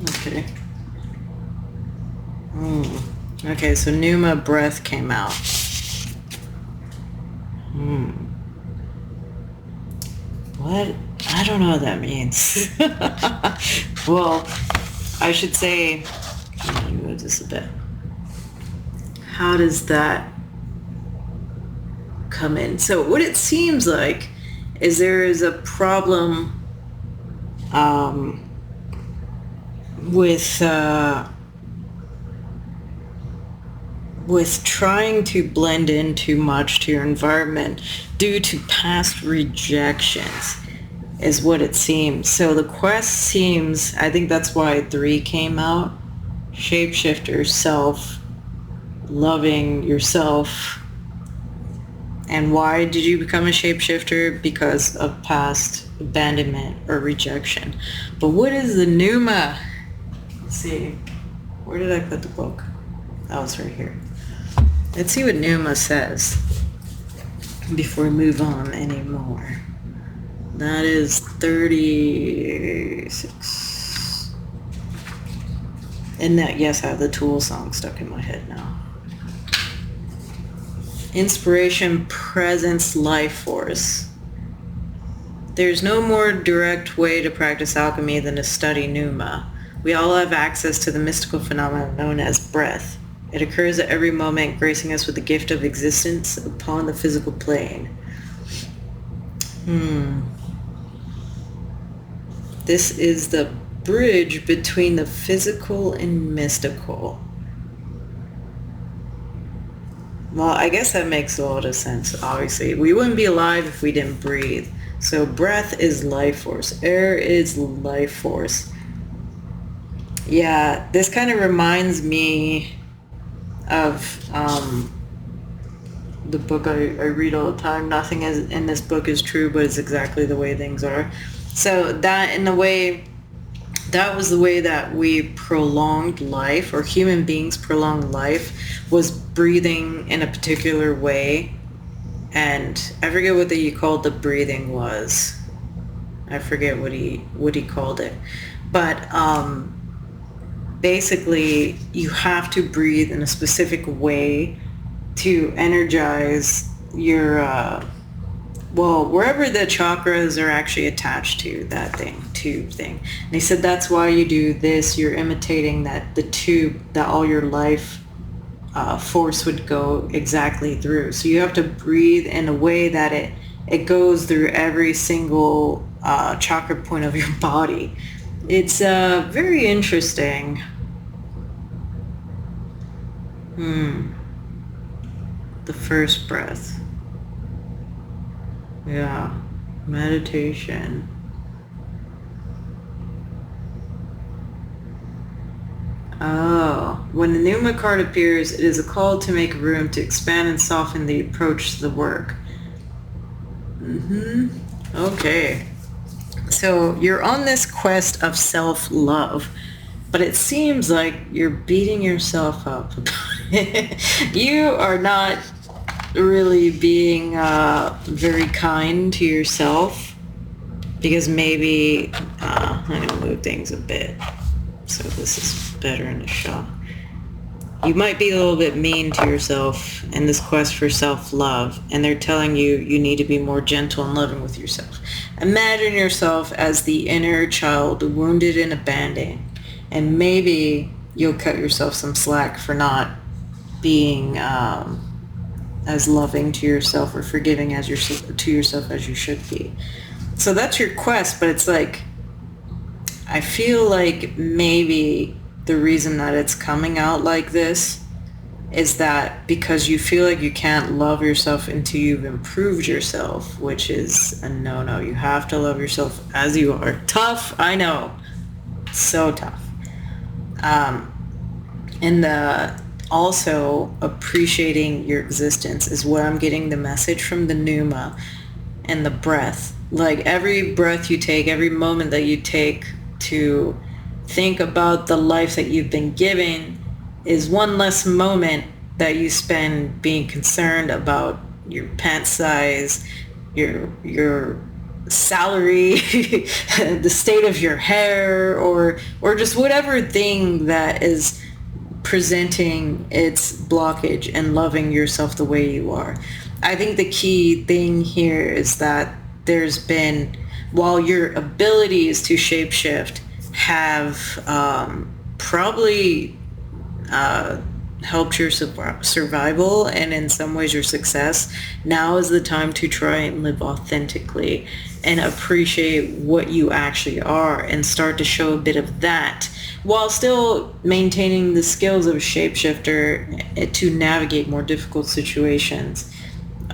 Okay. Okay, so Numa breath came out. What? I don't know what that means. Well, I should say, let me move this a bit. How does that come in? So what it seems like is there is a problem with trying to blend in too much to your environment due to past rejections is what it seems. So the quest seems, I think that's why 3 came out. Shapeshifter, self, loving yourself. And why did you become a shapeshifter? Because of past abandonment or rejection. But what is the Numa? Let's see. Where did I put the book? Oh, it's right here. Let's see what Numa says before we move on anymore. That is 36. And that, yes, I have the Tool song stuck in my head now. Inspiration, presence, life force. There's no more direct way to practice alchemy than to study Numa. We all have access to the mystical phenomenon known as breath. It occurs at every moment, gracing us with the gift of existence upon the physical plane. This is the bridge between the physical and mystical. Well, I guess that makes a lot of sense, obviously. We wouldn't be alive if we didn't breathe. So breath is life force. Air is life force. Yeah, this kind of reminds me of the book I read all the time. Nothing in this book is true, but it's exactly the way things are. So that, in a way, that was the way that we prolonged life, or human beings prolonged life, was breathing in a particular way. And I forget what he called the breathing was. I forget what he called it. But basically, you have to breathe in a specific way to energize your, wherever the chakras are actually attached to that tube thing. And he said that's why you do this. You're imitating the tube that all your life force would go exactly through. So you have to breathe in a way that it goes through every single chakra point of your body. It's very interesting. The first breath. Yeah. Meditation. Oh. When the Numa card appears, it is a call to make room to expand and soften the approach to the work. Okay. So you're on this quest of self-love. but it seems like you're beating yourself up. You are not really being very kind to yourself, because maybe I'm going to move things a bit so this is better in the shot. You might be a little bit mean to yourself in this quest for self-love, and they're telling you you need to be more gentle and loving with yourself. Imagine yourself as the inner child, wounded and abandoned, and maybe you'll cut yourself some slack for not being as loving to yourself or forgiving to yourself as you should be. So that's your quest, but it's like, I feel like maybe the reason that it's coming out like this is that because you feel like you can't love yourself until you've improved yourself, which is a no-no. You have to love yourself as you are. Tough, I know. So tough. And also appreciating your existence is where I'm getting the message from the Numa and the breath. Like every breath you take, every moment that you take to think about the life that you've been given is one less moment that you spend being concerned about your pant size, your salary, the state of your hair, or just whatever thing that is presenting its blockage, and loving yourself the way you are. I think the key thing here is that there's been, while your abilities to shapeshift have probably helped your survival and in some ways your success, now is the time to try and live authentically and appreciate what you actually are and start to show a bit of that while still maintaining the skills of a shapeshifter to navigate more difficult situations,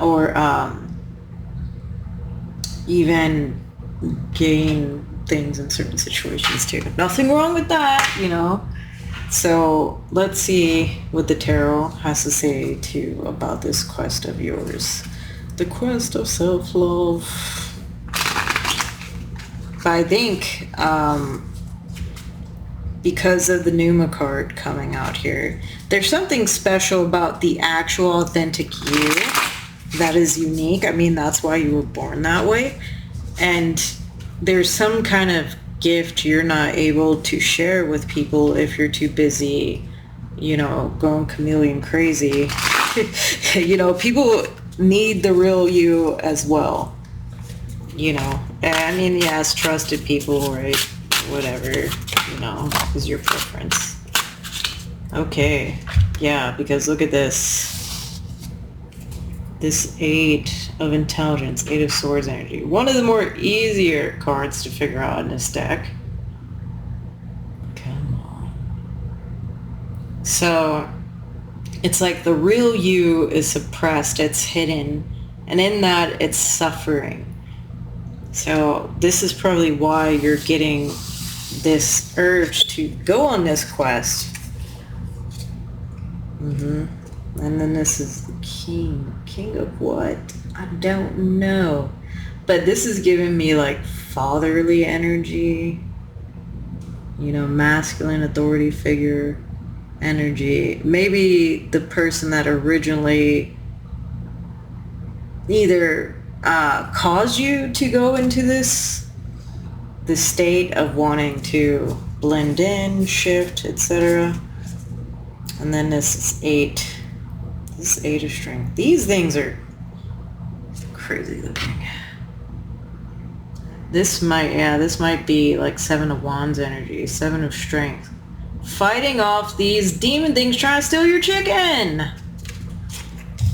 or even gain things in certain situations too. Nothing wrong with that, you know. So let's see what the tarot has to say too about this quest of yours. The quest of self-love. But I think because of the Numa card coming out here, there's something special about the actual authentic you that is unique. I mean, that's why you were born that way. And there's some kind of gift you're not able to share with people if you're too busy, you know, going chameleon crazy. You know, people need the real you as well, you know. I mean, yes, trusted people, right? Whatever, you know, is your preference. Okay, yeah, because look at this. This 8 of Intelligence, 8 of Swords energy. One of the more easier cards to figure out in this deck. Come on. So, it's like the real you is suppressed, it's hidden, and in that it's suffering. So this is probably why you're getting this urge to go on this quest. And then this is the king. King of what? I don't know. But this is giving me like fatherly energy. You know, masculine authority figure energy. Maybe the person that originally either caused you to go into this state of wanting to blend in, shift, etc. And then this is 8. This is 8 of Strength. These things are crazy looking. This might be like 7 of Wands energy, 7 of Strength. Fighting off these demon things trying to steal your chicken.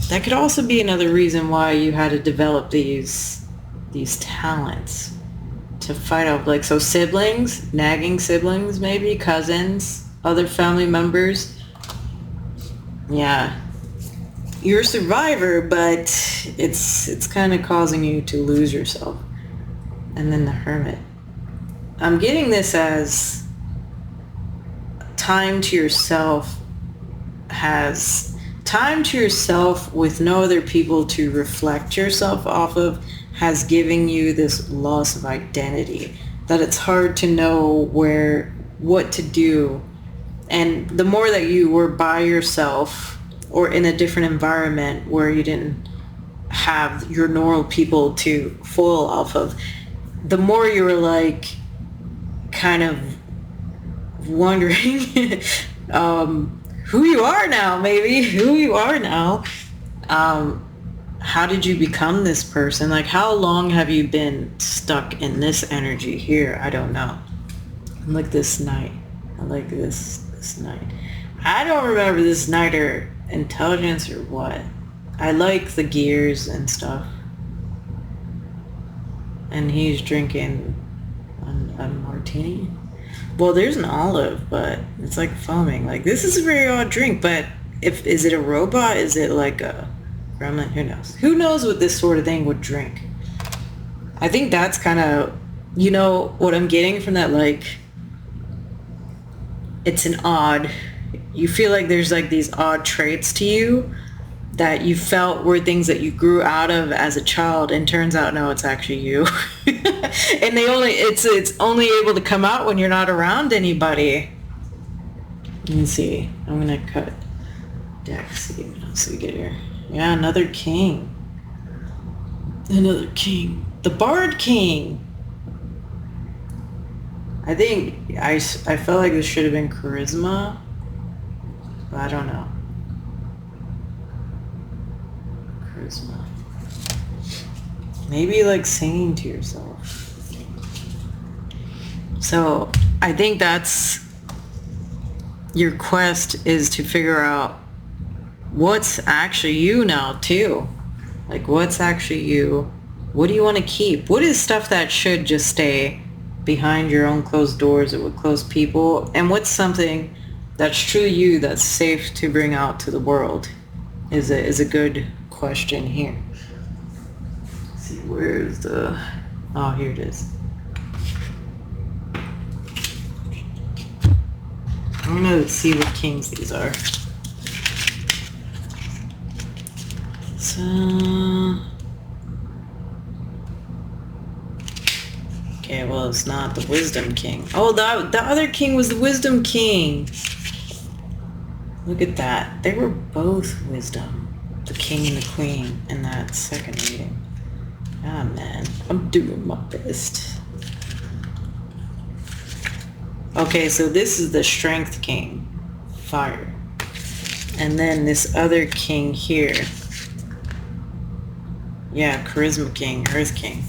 That could also be another reason why you had to develop these talents to fight off, like, so siblings, nagging siblings, maybe cousins, other family members. Yeah, you're a survivor, but it's kind of causing you to lose yourself. And then the Hermit. I'm getting this as time to yourself with no other people to reflect yourself off of has given you this loss of identity, that it's hard to know where what to do. And the more that you were by yourself or in a different environment where you didn't have your normal people to foil off of, the more you were like kind of wondering who you are now, maybe who you are now. How did you become this person? Like, how long have you been stuck in this energy here? I don't know. Like this night. I like this night. I don't remember this night or intelligence or what. I like the gears and stuff. And he's drinking a martini. Well, there's an olive, but it's like foaming. Like, this is a very odd drink, but is it a robot? Is it like a gremlin? Who knows? Who knows what this sort of thing would drink? I think that's kind of, you know, what I'm getting from that, like, it's an odd, you feel like there's like these odd traits to you that you felt were things that you grew out of as a child, and turns out, no, it's actually you. And it's only able to come out when you're not around anybody. Let me see. I'm gonna cut deck, see what else we get here. Yeah, another king. Another king. The Bard King. I think I felt like this should have been charisma, but I don't know. Charisma. Maybe like singing to yourself. So I think that's your quest, is to figure out what's actually you now too. Like, what's actually you? What do you want to keep? What is stuff that should just stay behind your own closed doors or with closed people? And what's something that's true you that's safe to bring out to the world is a good question here. Let's see, where's the... Oh, here it is. I'm going to see what kings these are. So... Okay, well, it's not the Wisdom King. Oh, the other king was the Wisdom King. Look at that. They were both wisdom. The king and the queen in that second reading. Ah, man. I'm doing my best. Okay, so this is the Strength King. Fire. And then this other king here. Yeah, Charisma King, Earth King.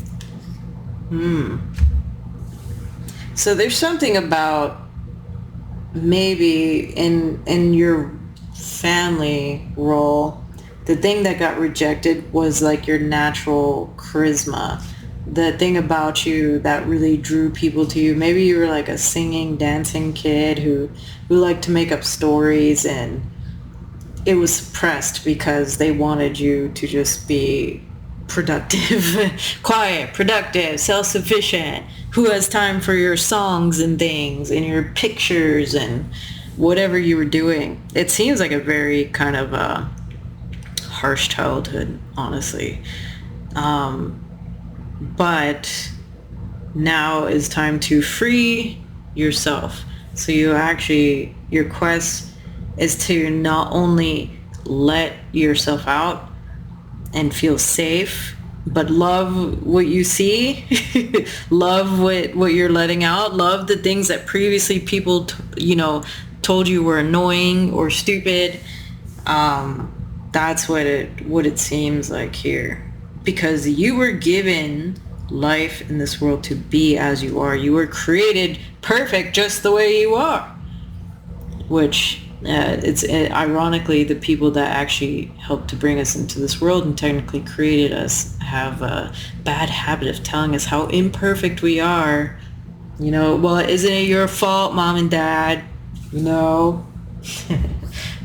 So there's something about maybe in your family role, the thing that got rejected was like your natural charisma. The thing about you that really drew people to you. Maybe you were like a singing, dancing kid who liked to make up stories, and it was suppressed because they wanted you to just be productive, quiet, productive, self-sufficient, who has time for your songs and things and your pictures and whatever you were doing. It seems like a very kind of harsh childhood, honestly. But now is time to free yourself. So your quest is to not only let yourself out and feel safe, but love what you see, love what you're letting out, love the things that previously people, told you were annoying or stupid. That's what it seems like here, because you were given life in this world to be as you are. You were created perfect just the way you are, which it's ironically the people that actually helped to bring us into this world and technically created us have a bad habit of telling us how imperfect we are. Well, isn't it your fault, mom and dad? No.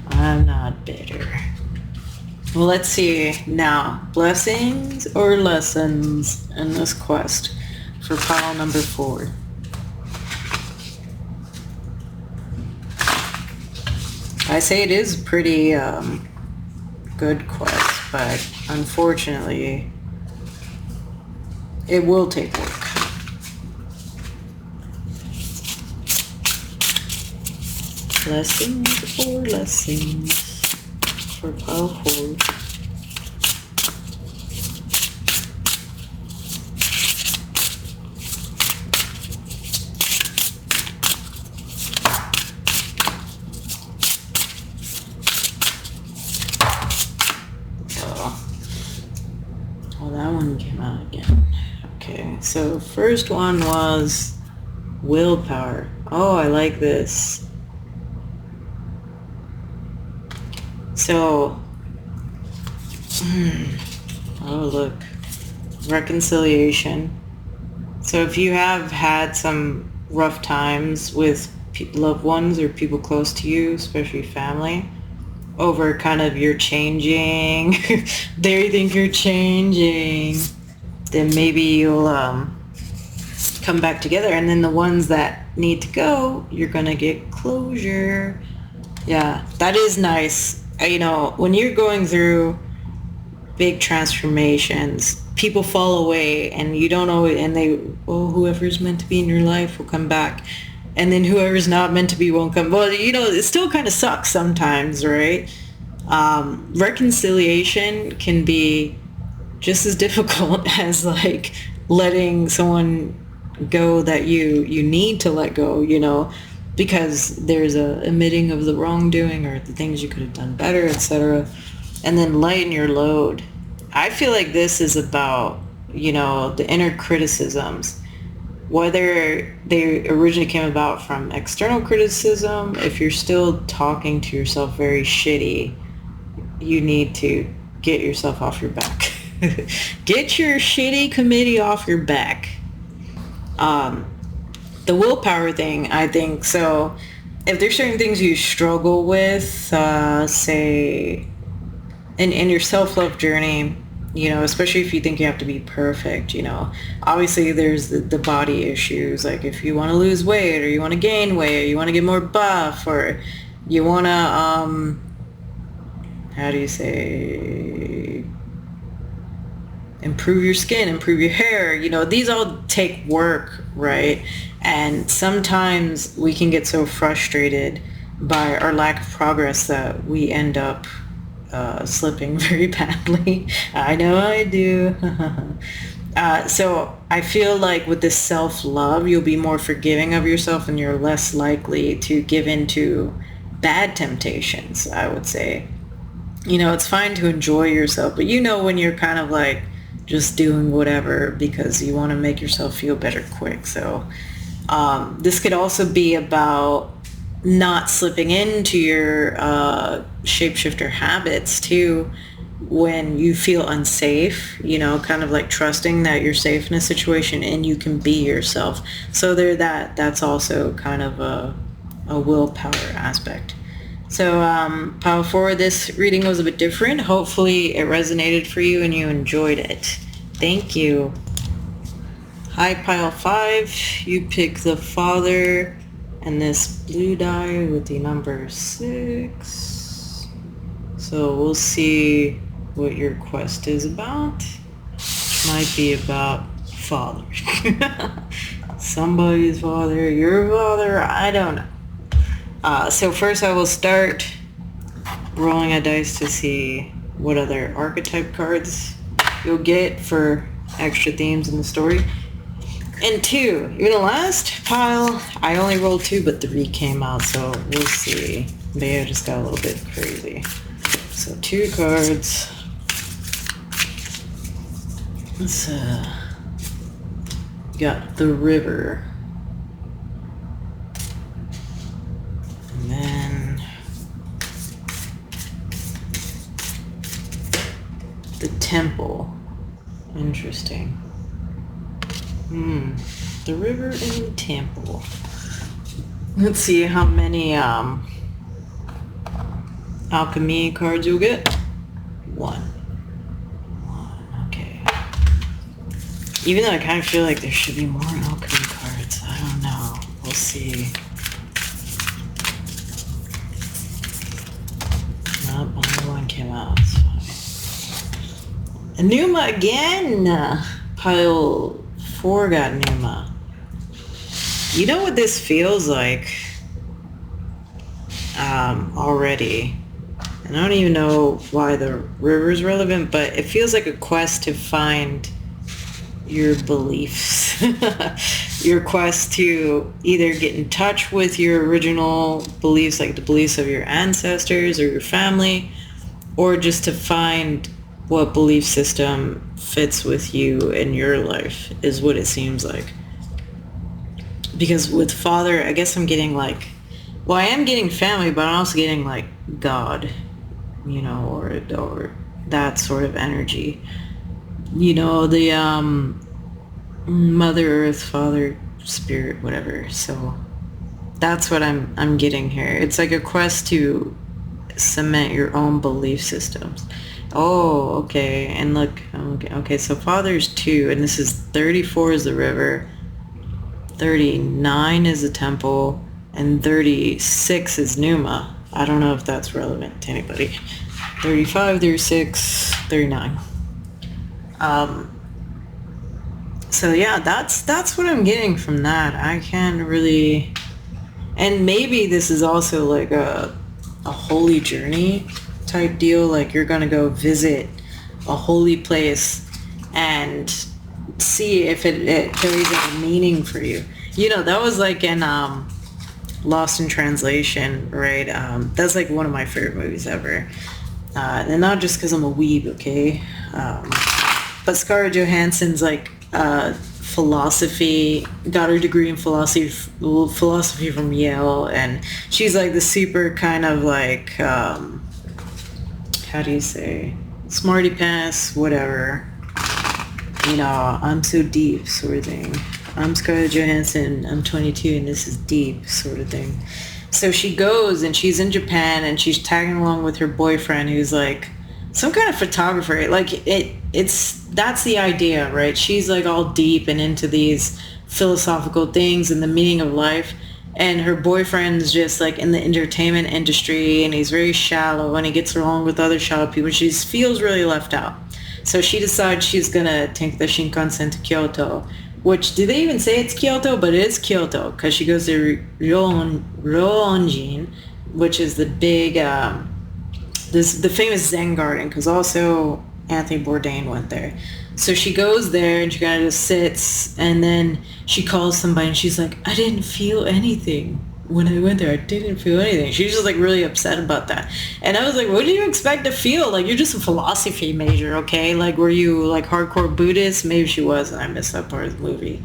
I'm not bitter. Well, let's see now. Blessings or lessons in this quest for pile number 4. I say it is a pretty good quest, but unfortunately, it will take work. Lessons or lessons for pile 4. Oh, that one came out again. Okay, so first one was willpower. Oh, I like this. So, oh look, reconciliation. So if you have had some rough times with loved ones or people close to you, especially family, over kind of you're changing, they think you're changing, then maybe you'll come back together. And then the ones that need to go, you're gonna get closure. Yeah, that is nice. You know, when you're going through big transformations, people fall away and you don't know, and whoever's meant to be in your life will come back. And then whoever's not meant to be won't come. Well, you know, it still kind of sucks sometimes, right? Reconciliation can be just as difficult as like letting someone go that you need to let go, you know, because there's a admitting of the wrongdoing or the things you could have done better, etc. And then lighten your load. I feel like this is about, you know, the inner criticisms, whether they originally came about from external criticism. If you're still talking to yourself very shitty, you need to get yourself off your back. Get your shitty committee off your back. The willpower thing, I think, so if there's certain things you struggle with, say, in your self-love journey, you know, especially if you think you have to be perfect, you know, obviously there's the body issues, like if you want to lose weight or you want to gain weight or you want to get more buff or you want to, how do you say, improve your skin, improve your hair, you know, these all take work, right? And sometimes we can get so frustrated by our lack of progress that we end up slipping very badly. I know I do. So I feel like with this self-love, you'll be more forgiving of yourself and you're less likely to give into bad temptations, I would say. You know, it's fine to enjoy yourself, but you know when you're kind of like just doing whatever because you want to make yourself feel better quick. So this could also be about not slipping into your shapeshifter habits too when you feel unsafe, you know, kind of like trusting that you're safe in a situation and you can be yourself. So that's also kind of a willpower aspect. So pile 4, this reading was a bit different. Hopefully it resonated for you and you enjoyed it. Thank you. Hi, pile 5. You pick the Father and this blue die with the number 6. So we'll see what your quest is about. It might be about father. Somebody's father, your father, I don't know. So first I will start rolling a dice to see what other archetype cards you'll get for extra themes in the story. And 2, even the last pile, I only rolled 2, but 3 came out, so we'll see. Maybe I just got a little bit crazy. So 2 cards. Let's got the River. And then the Temple. Interesting. The River and the Temple. Let's see how many alchemy cards you'll get. 1. Okay. Even though I kind of feel like there should be more alchemy cards. I don't know. We'll see. Nope, only 1 came out. Enuma again! Pile 4 got Numa. You know what this feels like? already. And I don't even know why the river is relevant, but it feels like a quest to find your beliefs. Your quest to either get in touch with your original beliefs, like the beliefs of your ancestors or your family, or just to find what belief system fits with you in your life, is what it seems like. Because with father, I guess I'm getting like, well, I am getting family, but I'm also getting like God, you know, or that sort of energy. You know, the Mother Earth, Father, Spirit, whatever. So that's what I'm getting here. It's like a quest to cement your own belief systems. Oh, okay. And look, okay, so Father's 2, and this is 34 is the river, 39 is the temple, and 36 is Numa. I don't know if that's relevant to anybody. 35, 36, 39. So yeah, that's what I'm getting from that. I can't really, and maybe this is also like a holy journey type deal. Like you're gonna go visit a holy place and see if it carries any meaning for you. You know, that was like in Lost in Translation, right? That's like one of my favorite movies ever. And not just because I'm a weeb, okay? But Scarlett Johansson's like philosophy, got her degree in philosophy from Yale, and she's like the super kind of like, how do you say, smarty pants, whatever. You know, I'm so deep sort of thing. I'm Scarlett Johansson, I'm 22 and this is deep sort of thing. So she goes and she's in Japan and she's tagging along with her boyfriend who's like some kind of photographer. Like that's the idea, right? She's like all deep and into these philosophical things and the meaning of life. And her boyfriend's just like in the entertainment industry and he's very shallow and he gets along with other shallow people. She feels really left out. So she decides she's gonna take the Shinkansen to Kyoto, which, do they even say it's Kyoto? But it is Kyoto because she goes to Ryoonjin, which is the big, the famous Zen garden, because also Anthony Bourdain went there. So she goes there and she kind of just sits, and then she calls somebody and she's like, I didn't feel anything. When I went there, I didn't feel anything. She's just like really upset about that. And I was like, what do you expect to feel? Like, you're just a philosophy major, okay? Like, were you like hardcore Buddhist? Maybe she was, and I missed that part of the movie.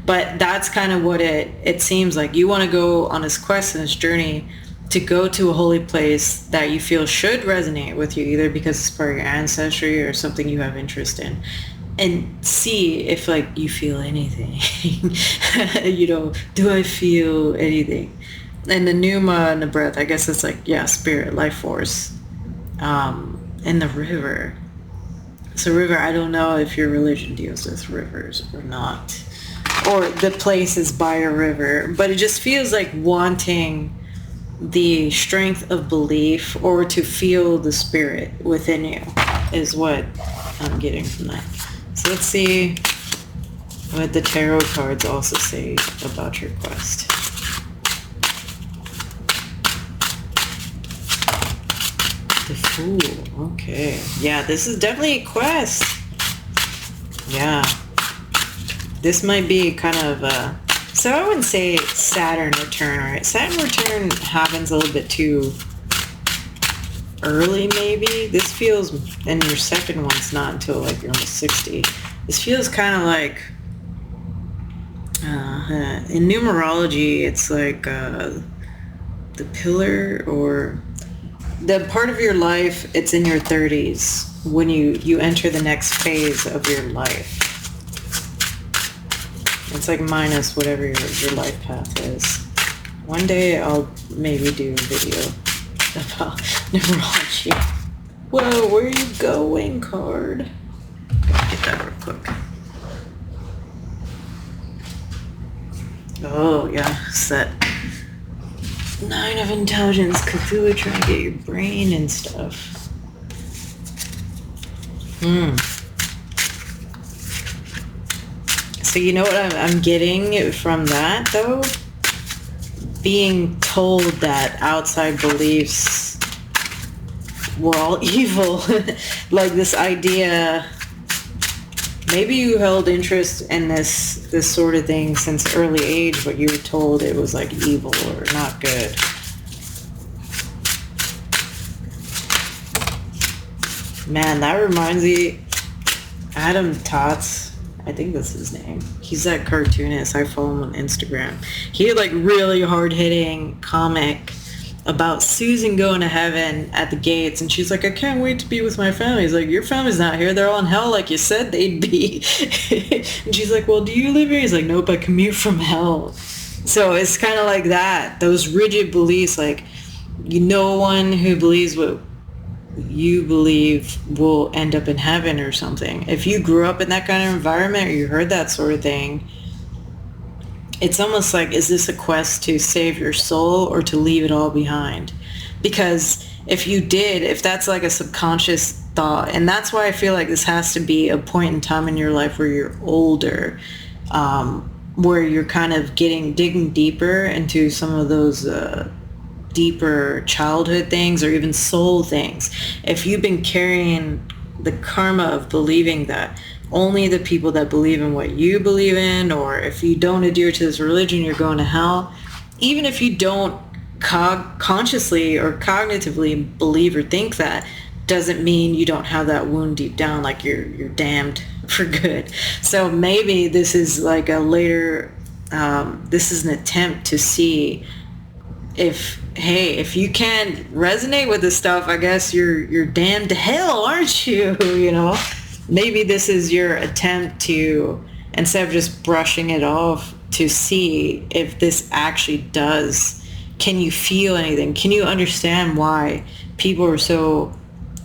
But that's kind of what it seems like. You want to go on this quest and this journey to go to a holy place that you feel should resonate with you, either because it's part of your ancestry or something you have interest in. And see if like you feel anything. You know, do I feel anything? And the pneuma and the breath, I guess it's like, yeah, spirit, life force. And the river. So river, I don't know if your religion deals with rivers or not. Or the place is by a river. But it just feels like wanting the strength of belief or to feel the spirit within you is what I'm getting from that. So let's see what the tarot cards also say about your quest. The Fool. Okay. Yeah, this is definitely a quest. Yeah. This might be kind of a... So I wouldn't say Saturn return, right? Saturn return happens a little bit too early, maybe. This feels... And your second one's not until like you're almost 60. This feels kind of like... in numerology, it's like the pillar or... The part of your life, it's in your 30s when you enter the next phase of your life. It's like minus whatever your life path is. One day I'll maybe do a video about numerology. Whoa, where are you going, card? Gotta get that real quick. Oh, yeah, set. 9 of Intelligence, Cthulhu trying to get your brain and stuff. So you know what I'm getting from that, though? being told that outside beliefs were all evil. Like this idea, maybe you held interest in this sort of thing since early age, but you were told it was like evil or not good. Man, that reminds me, Adam Tots, I think that's his name. He's that cartoonist. I follow him on Instagram. He had like really hard-hitting comic about Susan going to heaven at the gates, and she's like, I can't wait to be with my family. He's like, your family's not here. They're all in hell like you said they'd be. And she's like, well, do you live here? He's like, nope, I commute from hell. So it's kind of like that. Those rigid beliefs, like, no one who believes what you believe will end up in heaven or something. If you grew up in that kind of environment or you heard that sort of thing, it's almost like, is this a quest to save your soul or to leave it all behind? Because if that's like a subconscious thought, and that's why I feel like this has to be a point in time in your life where you're older, where you're kind of digging deeper into some of those deeper childhood things or even soul things. If you've been carrying the karma of believing that only the people that believe in what you believe in, or if you don't adhere to this religion, you're going to hell, even if you don't consciously or cognitively believe or think that, doesn't mean you don't have that wound deep down, like you're damned for good. So maybe this is like a later, this is an attempt to see if you can't resonate with this stuff, I guess you're damned to hell, aren't you? You know, maybe this is your attempt to, instead of just brushing it off, to see if this actually does. Can you feel anything? Can you understand why people are so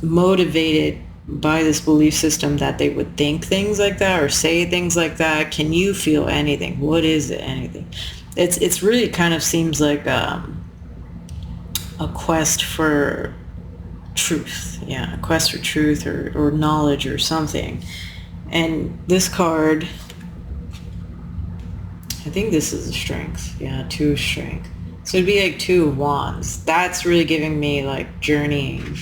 motivated by this belief system that they would think things like that or say things like that? Can you feel anything? What is it? Anything? It's really kind of seems like a quest for truth. Yeah, a quest for truth or knowledge or something. And this card, I think this is a strength. Yeah, 2 of strength. So it'd be like 2 of wands. That's really giving me like journeying.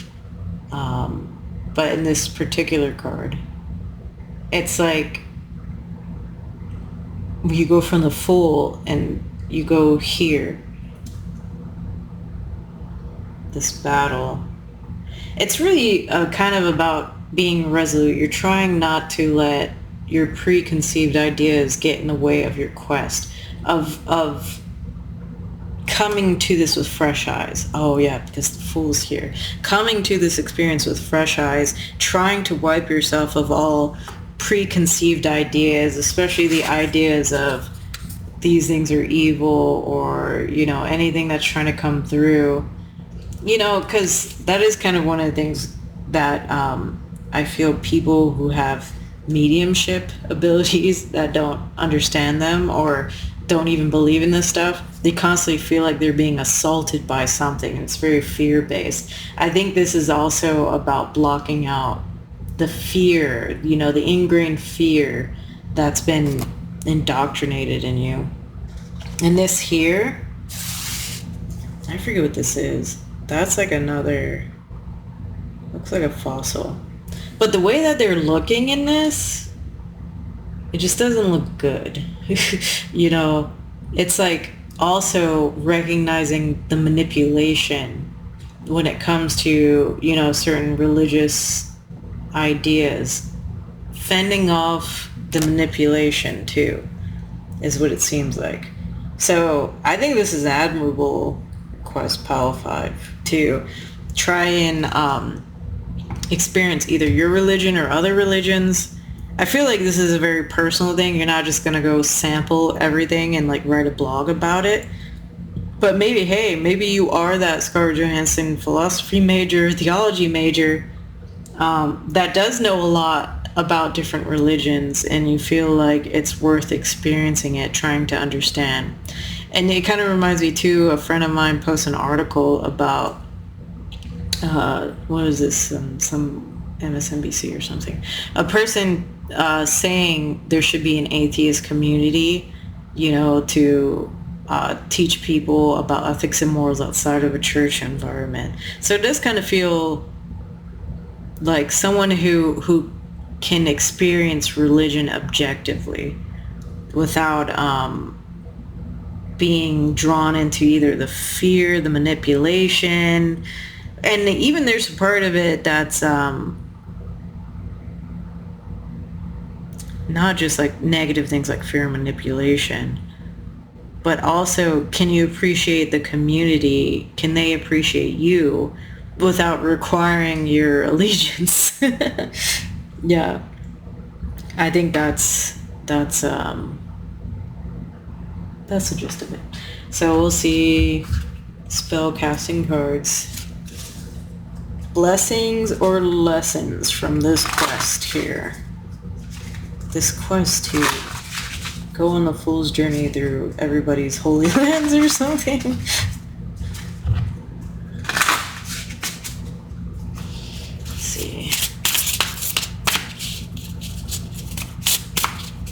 But in this particular card, it's like you go from the Fool and you go here. This battle. It's really kind of about being resolute. You're trying not to let your preconceived ideas get in the way of your quest of coming to this with fresh eyes. Oh yeah, because the Fool's here. Coming to this experience with fresh eyes, trying to wipe yourself of all preconceived ideas, especially the ideas of these things are evil or, you know, anything that's trying to come through. You know, because that is kind of one of the things that I feel people who have mediumship abilities that don't understand them or don't even believe in this stuff, they constantly feel like they're being assaulted by something. It's very fear-based. I think this is also about blocking out the fear, you know, the ingrained fear that's been indoctrinated in you. And this here, I forget what this is. That's like another, looks like a fossil. But the way that they're looking in this, it just doesn't look good. You know, it's like also recognizing the manipulation when it comes to, you know, certain religious ideas. Fending off the manipulation too, is what it seems like. So I think this is admirable quest, Pile 5, to try and experience either your religion or other religions. I feel like this is a very personal thing. You're not just going to go sample everything and like write a blog about it. But maybe, hey, maybe you are that Scarlett Johansson philosophy major, theology major, that does know a lot about different religions, and you feel like it's worth experiencing it, trying to understand. And it kind of reminds me too, a friend of mine posted an article about, what is this, some MSNBC or something, a person saying there should be an atheist community, you know, to teach people about ethics and morals outside of a church environment. So it does kind of feel like someone who can experience religion objectively without being drawn into either the fear, the manipulation, and even there's a part of it that's not just like negative things like fear and manipulation, but also, can you appreciate the community? Can they appreciate you without requiring your allegiance? Yeah, I think that's the gist of it. So we'll see spell casting cards. Blessings or lessons from this quest here. This quest to go on the fool's journey through everybody's holy lands or something. Let's see.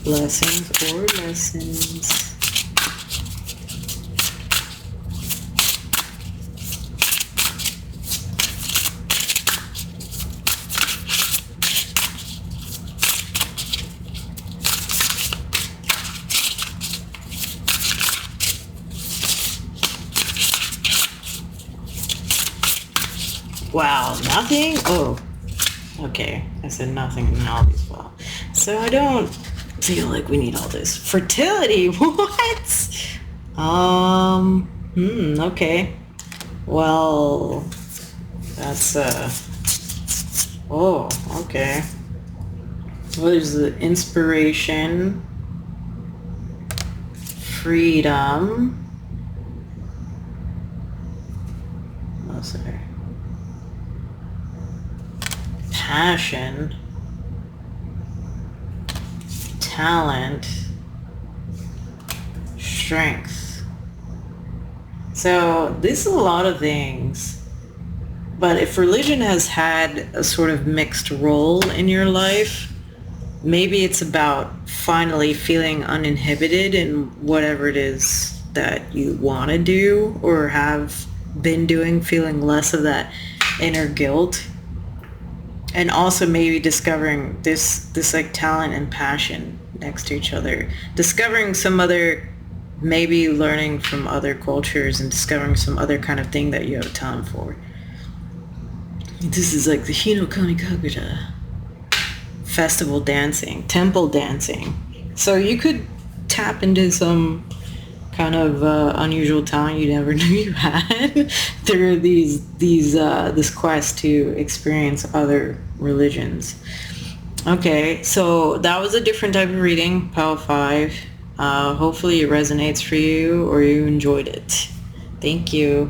Blessings or lessons. Wow, nothing? Oh, okay. I said nothing in all these well. So I don't feel like we need all this. Fertility? What? Okay. Well, that's, oh, okay. Well, there's the inspiration, freedom. Oh, sorry. Passion, talent, strength. So this is a lot of things, but if religion has had a sort of mixed role in your life, maybe it's about finally feeling uninhibited in whatever it is that you want to do or have been doing, feeling less of that inner guilt. And also maybe discovering this like talent and passion next to each other. Discovering some other, maybe learning from other cultures and discovering some other kind of thing that you have a talent for. This is like the ShanaTheConqueror. Festival dancing, temple dancing. So you could tap into some kind of unusual talent you never knew you had through this quest to experience other religions. Okay, so that was a different type of reading, Pile 5. Hopefully it resonates for you or you enjoyed it. Thank you.